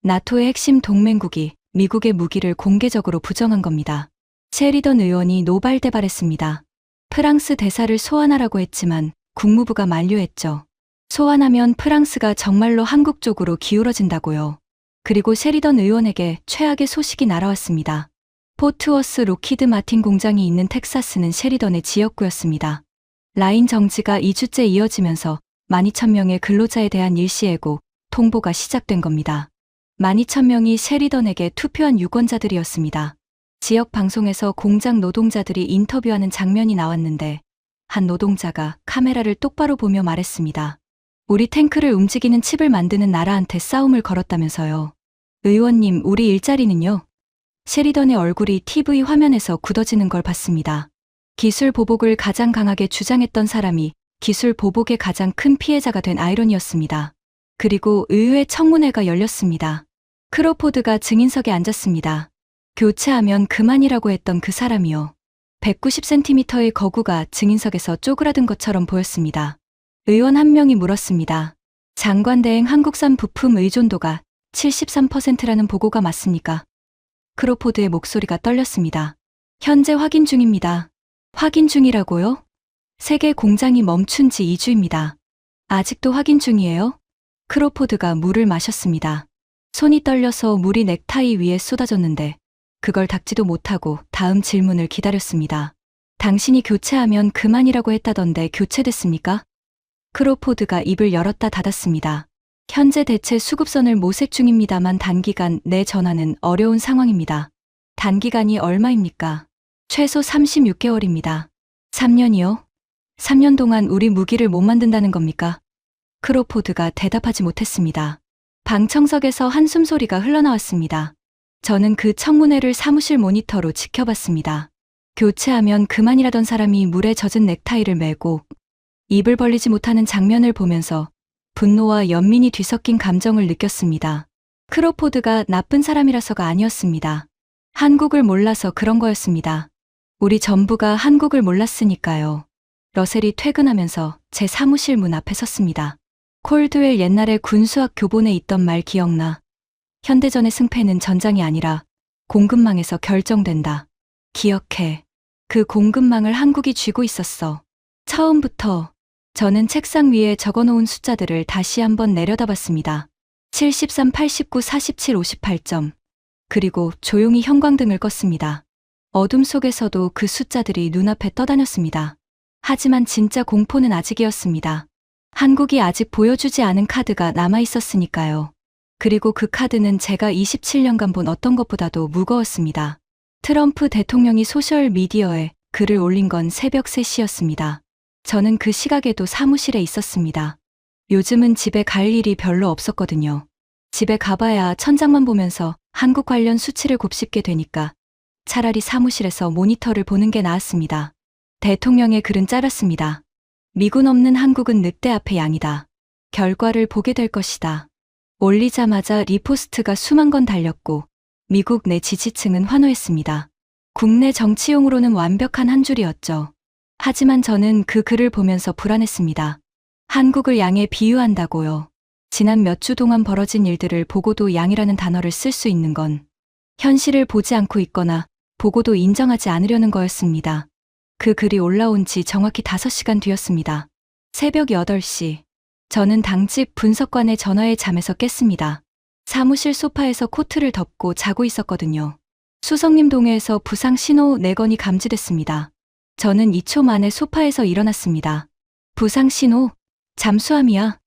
나토의 핵심 동맹국이 미국의 무기를 공개적으로 부정한 겁니다. 셰리던 의원이 노발대발했습니다. 프랑스 대사를 소환하라고 했지만 국무부가 만류했죠. 소환하면 프랑스가 정말로 한국 쪽으로 기울어진다고요. 그리고 셰리던 의원에게 최악의 소식이 날아왔습니다. 포트워스 로키드 마틴 공장이 있는 텍사스는 셰리던의 지역구였습니다. 라인 정지가 2주째 이어지면서 12,000명의 근로자에 대한 일시해고, 통보가 시작된 겁니다. 12,000명이 셰리던에게 투표한 유권자들이었습니다. 지역 방송에서 공장 노동자들이 인터뷰하는 장면이 나왔는데 한 노동자가 카메라를 똑바로 보며 말했습니다. 우리 탱크를 움직이는 칩을 만드는 나라한테 싸움을 걸었다면서요. 의원님, 우리 일자리는요? 셰리던의 얼굴이 TV 화면에서 굳어지는 걸 봤습니다. 기술 보복을 가장 강하게 주장했던 사람이 기술 보복의 가장 큰 피해자가 된 아이러니였습니다. 그리고 의회 청문회가 열렸습니다. 크로포드가 증인석에 앉았습니다. 교체하면 그만이라고 했던 그 사람이요. 190cm의 거구가 증인석에서 쪼그라든 것처럼 보였습니다. 의원 한 명이 물었습니다. 장관 대행 한국산 부품 의존도가 73%라는 보고가 맞습니까? 크로포드의 목소리가 떨렸습니다. 현재 확인 중입니다. 확인 중이라고요? 세계 공장이 멈춘 지 2주입니다. 아직도 확인 중이에요? 크로포드가 물을 마셨습니다. 손이 떨려서 물이 넥타이 위에 쏟아졌는데 그걸 닦지도 못하고 다음 질문을 기다렸습니다. 당신이 교체하면 그만이라고 했다던데 교체됐습니까? 크로포드가 입을 열었다 닫았습니다. 현재 대체 수급선을 모색 중입니다만 단기간 내 전환은 어려운 상황입니다. 단기간이 얼마입니까? 최소 36개월입니다. 3년이요? 3년 동안 우리 무기를 못 만든다는 겁니까? 크로포드가 대답하지 못했습니다. 방청석에서 한숨 소리가 흘러나왔습니다. 저는 그 청문회를 사무실 모니터로 지켜봤습니다. 교체하면 그만이라던 사람이 물에 젖은 넥타이를 메고 입을 벌리지 못하는 장면을 보면서 분노와 연민이 뒤섞인 감정을 느꼈습니다. 크로포드가 나쁜 사람이라서가 아니었습니다. 한국을 몰라서 그런 거였습니다. 우리 전부가 한국을 몰랐으니까요. 러셀이 퇴근하면서 제 사무실 문 앞에 섰습니다. 콜드웰 옛날에 군수학 교본에 있던 말 기억나? 현대전의 승패는 전장이 아니라 공급망에서 결정된다. 기억해. 그 공급망을 한국이 쥐고 있었어. 처음부터. 저는 책상 위에 적어놓은 숫자들을 다시 한번 내려다봤습니다. 73, 89, 47, 58점. 그리고 조용히 형광등을 껐습니다. 어둠 속에서도 그 숫자들이 눈앞에 떠다녔습니다. 하지만 진짜 공포는 아직이었습니다. 한국이 아직 보여주지 않은 카드가 남아있었으니까요. 그리고 그 카드는 제가 27년간 본 어떤 것보다도 무거웠습니다. 트럼프 대통령이 소셜미디어에 글을 올린 건 새벽 3시였습니다. 저는 그 시각에도 사무실에 있었습니다. 요즘은 집에 갈 일이 별로 없었거든요. 집에 가봐야 천장만 보면서 한국 관련 수치를 곱씹게 되니까 차라리 사무실에서 모니터를 보는 게 나았습니다. 대통령의 글은 짧았습니다. 미군 없는 한국은 늑대 앞의 양이다. 결과를 보게 될 것이다. 올리자마자 리포스트가 수만 건 달렸고 미국 내 지지층은 환호했습니다. 국내 정치용으로는 완벽한 한 줄이었죠. 하지만 저는 그 글을 보면서 불안했습니다. 한국을 양에 비유한다고요. 지난 몇 주 동안 벌어진 일들을 보고도 양이라는 단어를 쓸 수 있는 건 현실을 보지 않고 있거나 보고도 인정하지 않으려는 거였습니다. 그 글이 올라온 지 정확히 5시간 뒤였습니다. 새벽 8시. 저는 당직 분석관의 전화에 잠에서 깼습니다. 사무실 소파에서 코트를 덮고 자고 있었거든요. 수석님 동해에서 부상 신호 4건이 감지됐습니다. 저는 2초 만에 소파에서 일어났습니다. 부상 신호? 잠수함이야?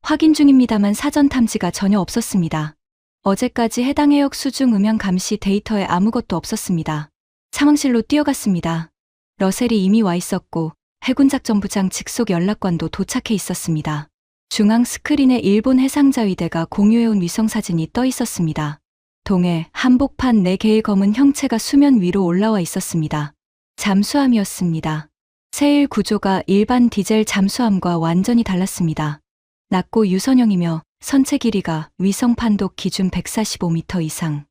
확인 중입니다만 사전 탐지가 전혀 없었습니다. 어제까지 해당 해역 수중 음향 감시 데이터에 아무것도 없었습니다. 상황실로 뛰어갔습니다. 러셀이 이미 와 있었고 해군작전부장 직속 연락관도 도착해 있었습니다. 중앙 스크린에 일본 해상자위대가 공유해온 위성사진이 떠 있었습니다. 동해 한복판 4개의 검은 형체가 수면 위로 올라와 있었습니다. 잠수함이었습니다. 세일 구조가 일반 디젤 잠수함과 완전히 달랐습니다. 낮고 유선형이며 선체 길이가 위성 판독 기준 145m 이상.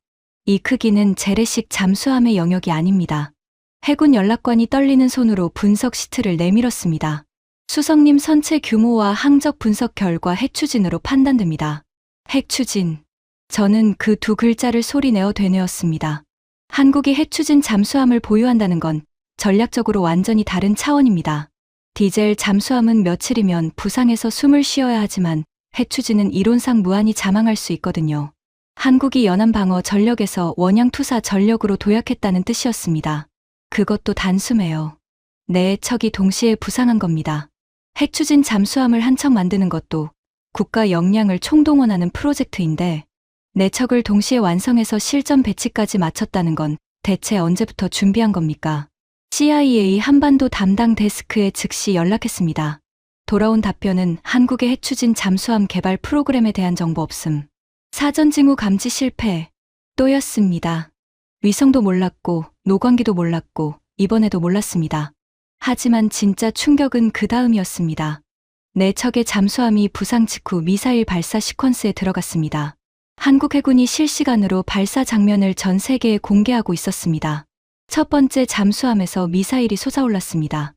이 크기는 재래식 잠수함의 영역이 아닙니다. 해군 연락관이 떨리는 손으로 분석 시트를 내밀었습니다. 수석님 선체 규모와 항적 분석 결과 핵추진으로 판단됩니다. 핵추진. 저는 그 2글자를 소리내어 되뇌었습니다. 한국이 핵추진 잠수함을 보유한다는 건 전략적으로 완전히 다른 차원입니다. 디젤 잠수함은 며칠이면 부상해서 숨을 쉬어야 하지만 핵추진은 이론상 무한히 자망할 수 있거든요. 한국이 연안방어 전력에서 원양투사 전력으로 도약했다는 뜻이었습니다. 그것도 단숨에요. 4척이 동시에 부상한 겁니다. 핵추진 잠수함을 한 척 만드는 것도 국가 역량을 총동원하는 프로젝트인데 4척을 동시에 완성해서 실전 배치까지 마쳤다는 건 대체 언제부터 준비한 겁니까? CIA 한반도 담당 데스크에 즉시 연락했습니다. 돌아온 답변은 한국의 핵추진 잠수함 개발 프로그램에 대한 정보 없음. 사전 징후 감지 실패. 또였습니다. 위성도 몰랐고 노광기도 몰랐고 이번에도 몰랐습니다. 하지만 진짜 충격은 그 다음이었습니다. 4척의 잠수함이 부상 직후 미사일 발사 시퀀스에 들어갔습니다. 한국 해군이 실시간으로 발사 장면을 전 세계에 공개하고 있었습니다. 첫 번째 잠수함에서 미사일이 솟아올랐습니다.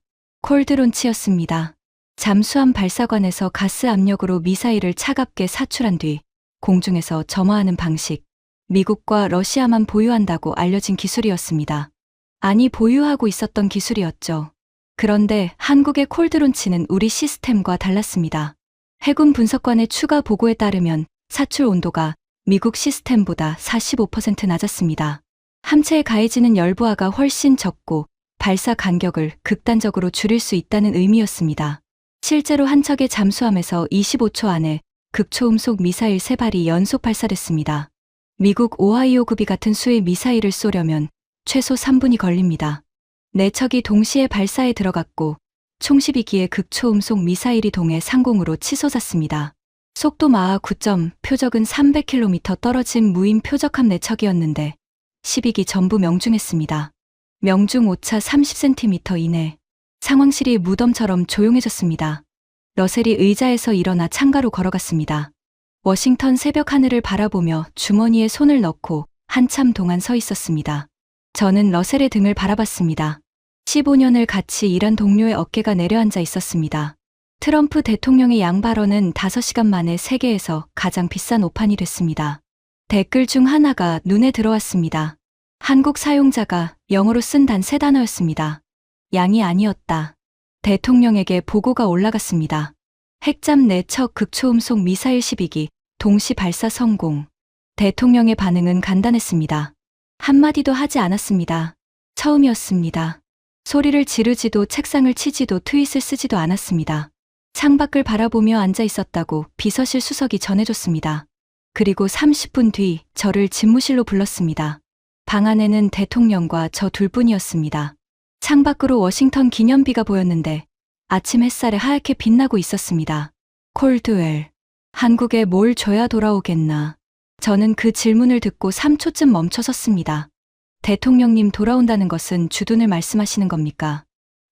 콜드론치였습니다. 잠수함 발사관에서 가스 압력으로 미사일을 차갑게 사출한 뒤 공중에서 점화하는 방식. 미국과 러시아만 보유한다고 알려진 기술이었습니다. 아니, 보유하고 있었던 기술이었죠. 그런데 한국의 콜드론치는 우리 시스템과 달랐습니다. 해군 분석관의 추가 보고에 따르면 사출 온도가 미국 시스템보다 45% 낮았습니다. 함체에 가해지는 열부하가 훨씬 적고 발사 간격을 극단적으로 줄일 수 있다는 의미였습니다. 실제로 한 척의 잠수함에서 25초 안에 극초음속 미사일 3발이 연속 발사됐습니다. 미국 오하이오급이 같은 수의 미사일을 쏘려면 최소 3분이 걸립니다. 4척이 동시에 발사에 들어갔고 총 12기의 극초음속 미사일이 동해 상공으로 치솟았습니다. 속도 마하 9점, 표적은 300km 떨어진 무인 표적함 4척이었는데 12기 전부 명중했습니다. 명중 오차 30cm 이내. 상황실이 무덤처럼 조용해졌습니다. 러셀이 의자에서 일어나 창가로 걸어갔습니다. 워싱턴 새벽 하늘을 바라보며 주머니에 손을 넣고 한참 동안 서 있었습니다. 저는 러셀의 등을 바라봤습니다. 15년을 같이 일한 동료의 어깨가 내려앉아 있었습니다. 트럼프 대통령의 양발언은 5시간 만에 세계에서 가장 비싼 오판이 됐습니다. 댓글 중 하나가 눈에 들어왔습니다. 한국 사용자가 영어로 쓴 단 3단어였습니다. 양이 아니었다. 대통령에게 보고가 올라갔습니다. 핵잠 4척 극초음속 미사일 12기 동시 발사 성공. 대통령의 반응은 간단했습니다. 한마디도 하지 않았습니다. 처음이었습니다. 소리를 지르지도 책상을 치지도 트윗을 쓰지도 않았습니다. 창밖을 바라보며 앉아 있었다고 비서실 수석이 전해줬습니다. 그리고 30분 뒤 저를 집무실로 불렀습니다. 방 안에는 대통령과 저 둘뿐이었습니다. 창밖으로 워싱턴 기념비가 보였는데 아침 햇살에 하얗게 빛나고 있었습니다. 콜드웰. 한국에 뭘 줘야 돌아오겠나. 저는 그 질문을 듣고 3초쯤 멈춰 섰습니다. 대통령님, 돌아온다는 것은 주둔을 말씀하시는 겁니까?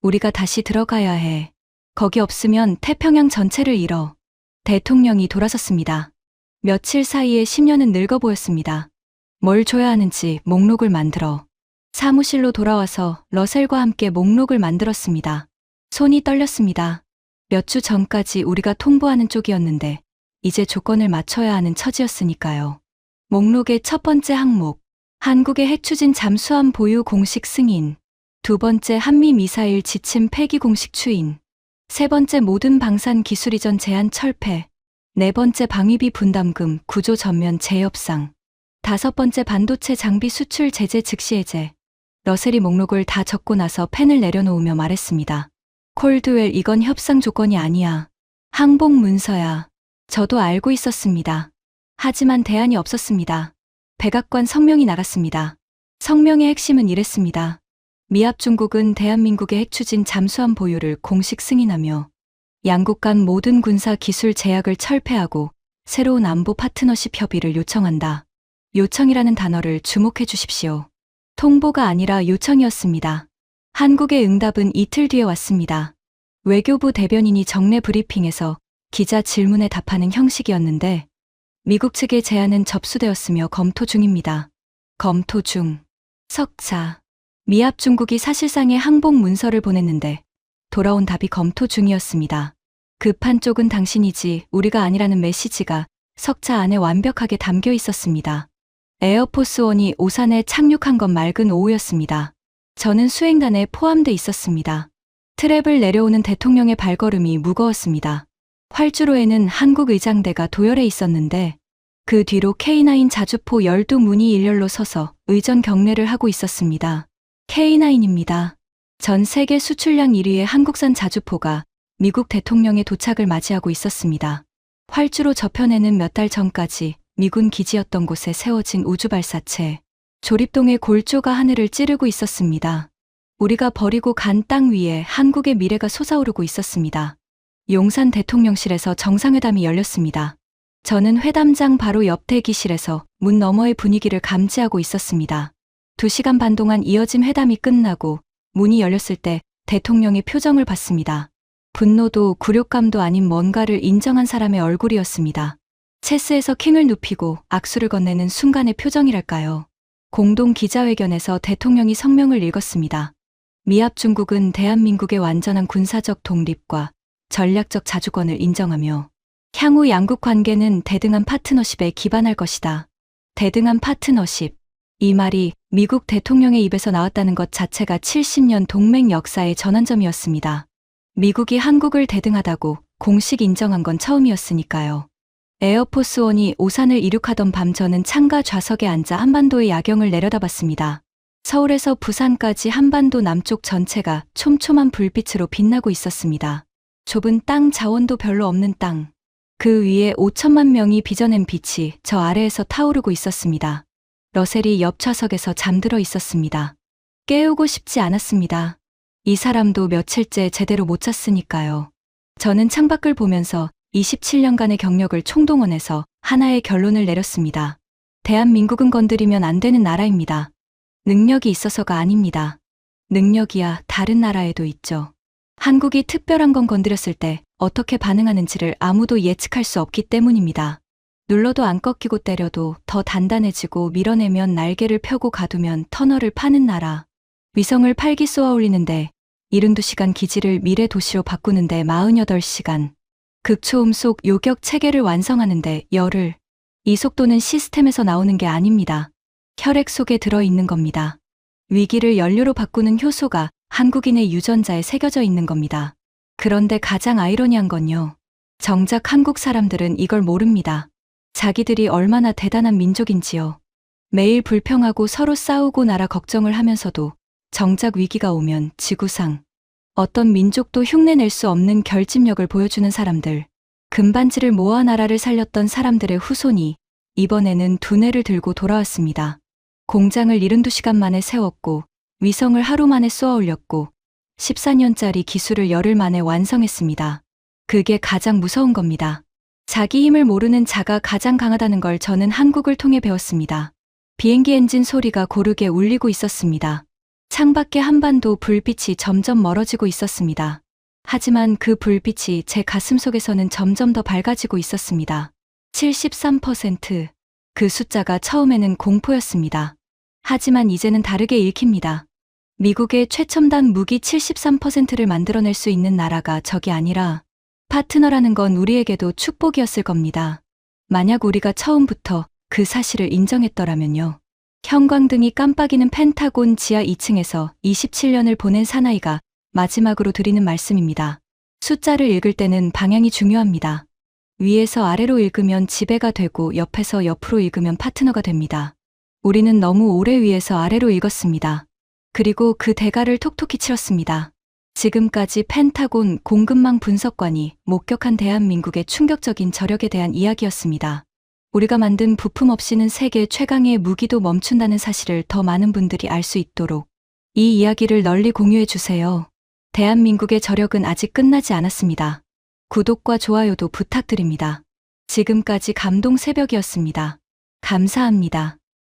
우리가 다시 들어가야 해. 거기 없으면 태평양 전체를 잃어. 대통령이 돌아섰습니다. 며칠 사이에 10년은 늙어 보였습니다. 뭘 줘야 하는지 목록을 만들어. 사무실로 돌아와서 러셀과 함께 목록을 만들었습니다. 손이 떨렸습니다. 몇 주 전까지 우리가 통보하는 쪽이었는데 이제 조건을 맞춰야 하는 처지였으니까요. 목록의 첫 번째 항목, 한국의 핵추진 잠수함 보유 공식 승인. 두 번째, 한미 미사일 지침 폐기 공식 추인. 세 번째, 모든 방산 기술 이전 제한 철폐. 네 번째, 방위비 분담금 구조 전면 재협상. 다섯 번째, 반도체 장비 수출 제재 즉시 해제. 러셀이 목록을 다 적고 나서 펜을 내려놓으며 말했습니다. 콜드웰, 이건 협상 조건이 아니야. 항복 문서야. 저도 알고 있었습니다. 하지만 대안이 없었습니다. 백악관 성명이 나갔습니다. 성명의 핵심은 이랬습니다. 미합 중국은 대한민국의 핵추진 잠수함 보유를 공식 승인하며 양국 간 모든 군사 기술 제약을 철폐하고 새로운 안보 파트너십 협의를 요청한다. 요청이라는 단어를 주목해 주십시오. 통보가 아니라 요청이었습니다. 한국의 응답은 이틀 뒤에 왔습니다. 외교부 대변인이 정례 브리핑에서 기자 질문에 답하는 형식이었는데 미국 측의 제안은 접수되었으며 검토 중입니다. 검토 중. 석자. 미합 중국이 사실상의 항복 문서를 보냈는데 돌아온 답이 검토 중이었습니다. 급한 쪽은 당신이지 우리가 아니라는 메시지가 석자 안에 완벽하게 담겨 있었습니다. 에어포스원이 오산에 착륙한 건 맑은 오후였습니다. 저는 수행단에 포함돼 있었습니다. 트랩을 내려오는 대통령의 발걸음이 무거웠습니다. 활주로에는 한국 의장대가 도열해 있었는데 그 뒤로 K9 자주포 12문이 일렬로 서서 의전 경례를 하고 있었습니다. K9입니다. 전 세계 수출량 1위의 한국산 자주포가 미국 대통령의 도착을 맞이하고 있었습니다. 활주로 저편에는 몇 달 전까지 미군 기지였던 곳에 세워진 우주발사체 조립동의 골조가 하늘을 찌르고 있었습니다. 우리가 버리고 간 땅 위에 한국의 미래가 솟아오르고 있었습니다. 용산 대통령실에서 정상회담이 열렸습니다. 저는 회담장 바로 옆 대기실에서 문 너머의 분위기를 감지하고 있었습니다. 2시간 반 동안 이어진 회담이 끝나고 문이 열렸을 때 대통령의 표정을 봤습니다. 분노도 굴욕감도 아닌 뭔가를 인정한 사람의 얼굴이었습니다. 체스에서 킹을 눕히고 악수를 건네는 순간의 표정이랄까요. 공동 기자회견에서 대통령이 성명을 읽었습니다. 미합 중국은 대한민국의 완전한 군사적 독립과 전략적 자주권을 인정하며 향후 양국 관계는 대등한 파트너십에 기반할 것이다. 대등한 파트너십. 이 말이 미국 대통령의 입에서 나왔다는 것 자체가 70년 동맹 역사의 전환점이었습니다. 미국이 한국을 대등하다고 공식 인정한 건 처음이었으니까요. 에어포스원이 오산을 이륙하던 밤 저는 창가 좌석에 앉아 한반도의 야경을 내려다봤습니다. 서울에서 부산까지 한반도 남쪽 전체가 촘촘한 불빛으로 빛나고 있었습니다. 좁은 땅, 자원도 별로 없는 땅. 그 위에 5천만 명이 빚어낸 빛이 저 아래에서 타오르고 있었습니다. 러셀이 옆 좌석에서 잠들어 있었습니다. 깨우고 싶지 않았습니다. 이 사람도 며칠째 제대로 못 잤으니까요. 저는 창밖을 보면서 27년간의 경력을 총동원해서 하나의 결론을 내렸습니다. 대한민국은 건드리면 안 되는 나라입니다. 능력이 있어서가 아닙니다. 능력이야 다른 나라에도 있죠. 한국이 특별한 건 건드렸을 때 어떻게 반응하는지를 아무도 예측할 수 없기 때문입니다. 눌러도 안 꺾이고 때려도 더 단단해지고 밀어내면 날개를 펴고 가두면 터널을 파는 나라. 위성을 8기 쏘아 올리는데 72시간 기지를 미래 도시로 바꾸는데 48시간. 극초음 속 요격 체계를 완성하는데 열흘. 이 속도는 시스템에서 나오는 게 아닙니다. 혈액 속에 들어있는 겁니다. 위기를 연료로 바꾸는 효소가 한국인의 유전자에 새겨져 있는 겁니다. 그런데 가장 아이러니한 건요. 정작 한국 사람들은 이걸 모릅니다. 자기들이 얼마나 대단한 민족인지요. 매일 불평하고 서로 싸우고 나라 걱정을 하면서도 정작 위기가 오면 지구상 어떤 민족도 흉내낼 수 없는 결집력을 보여주는 사람들. 금반지를 모아 나라를 살렸던 사람들의 후손이 이번에는 두뇌를 들고 돌아왔습니다. 공장을 72시간 만에 세웠고 위성을 하루 만에 쏘아 올렸고 14년짜리 기술을 열흘 만에 완성했습니다. 그게 가장 무서운 겁니다. 자기 힘을 모르는 자가 가장 강하다는 걸 저는 한국을 통해 배웠습니다. 비행기 엔진 소리가 고르게 울리고 있었습니다. 창밖의 한반도 불빛이 점점 멀어지고 있었습니다. 하지만 그 불빛이 제 가슴 속에서는 점점 더 밝아지고 있었습니다. 73%. 그 숫자가 처음에는 공포였습니다. 하지만 이제는 다르게 읽힙니다. 미국의 최첨단 무기 73%를 만들어낼 수 있는 나라가 적이 아니라 파트너라는 건 우리에게도 축복이었을 겁니다. 만약 우리가 처음부터 그 사실을 인정했더라면요. 형광등이 깜빡이는 펜타곤 지하 2층에서 27년을 보낸 사나이가 마지막으로 드리는 말씀입니다. 숫자를 읽을 때는 방향이 중요합니다. 위에서 아래로 읽으면 지배가 되고 옆에서 옆으로 읽으면 파트너가 됩니다. 우리는 너무 오래 위에서 아래로 읽었습니다. 그리고 그 대가를 톡톡히 치렀습니다. 지금까지 펜타곤 공급망 분석관이 목격한 대한민국의 충격적인 저력에 대한 이야기였습니다. 우리가 만든 부품 없이는 세계 최강의 무기도 멈춘다는 사실을 더 많은 분들이 알 수 있도록 이 이야기를 널리 공유해 주세요. 대한민국의 저력은 아직 끝나지 않았습니다. 구독과 좋아요도 부탁드립니다. 지금까지 감동 새벽이었습니다. 감사합니다.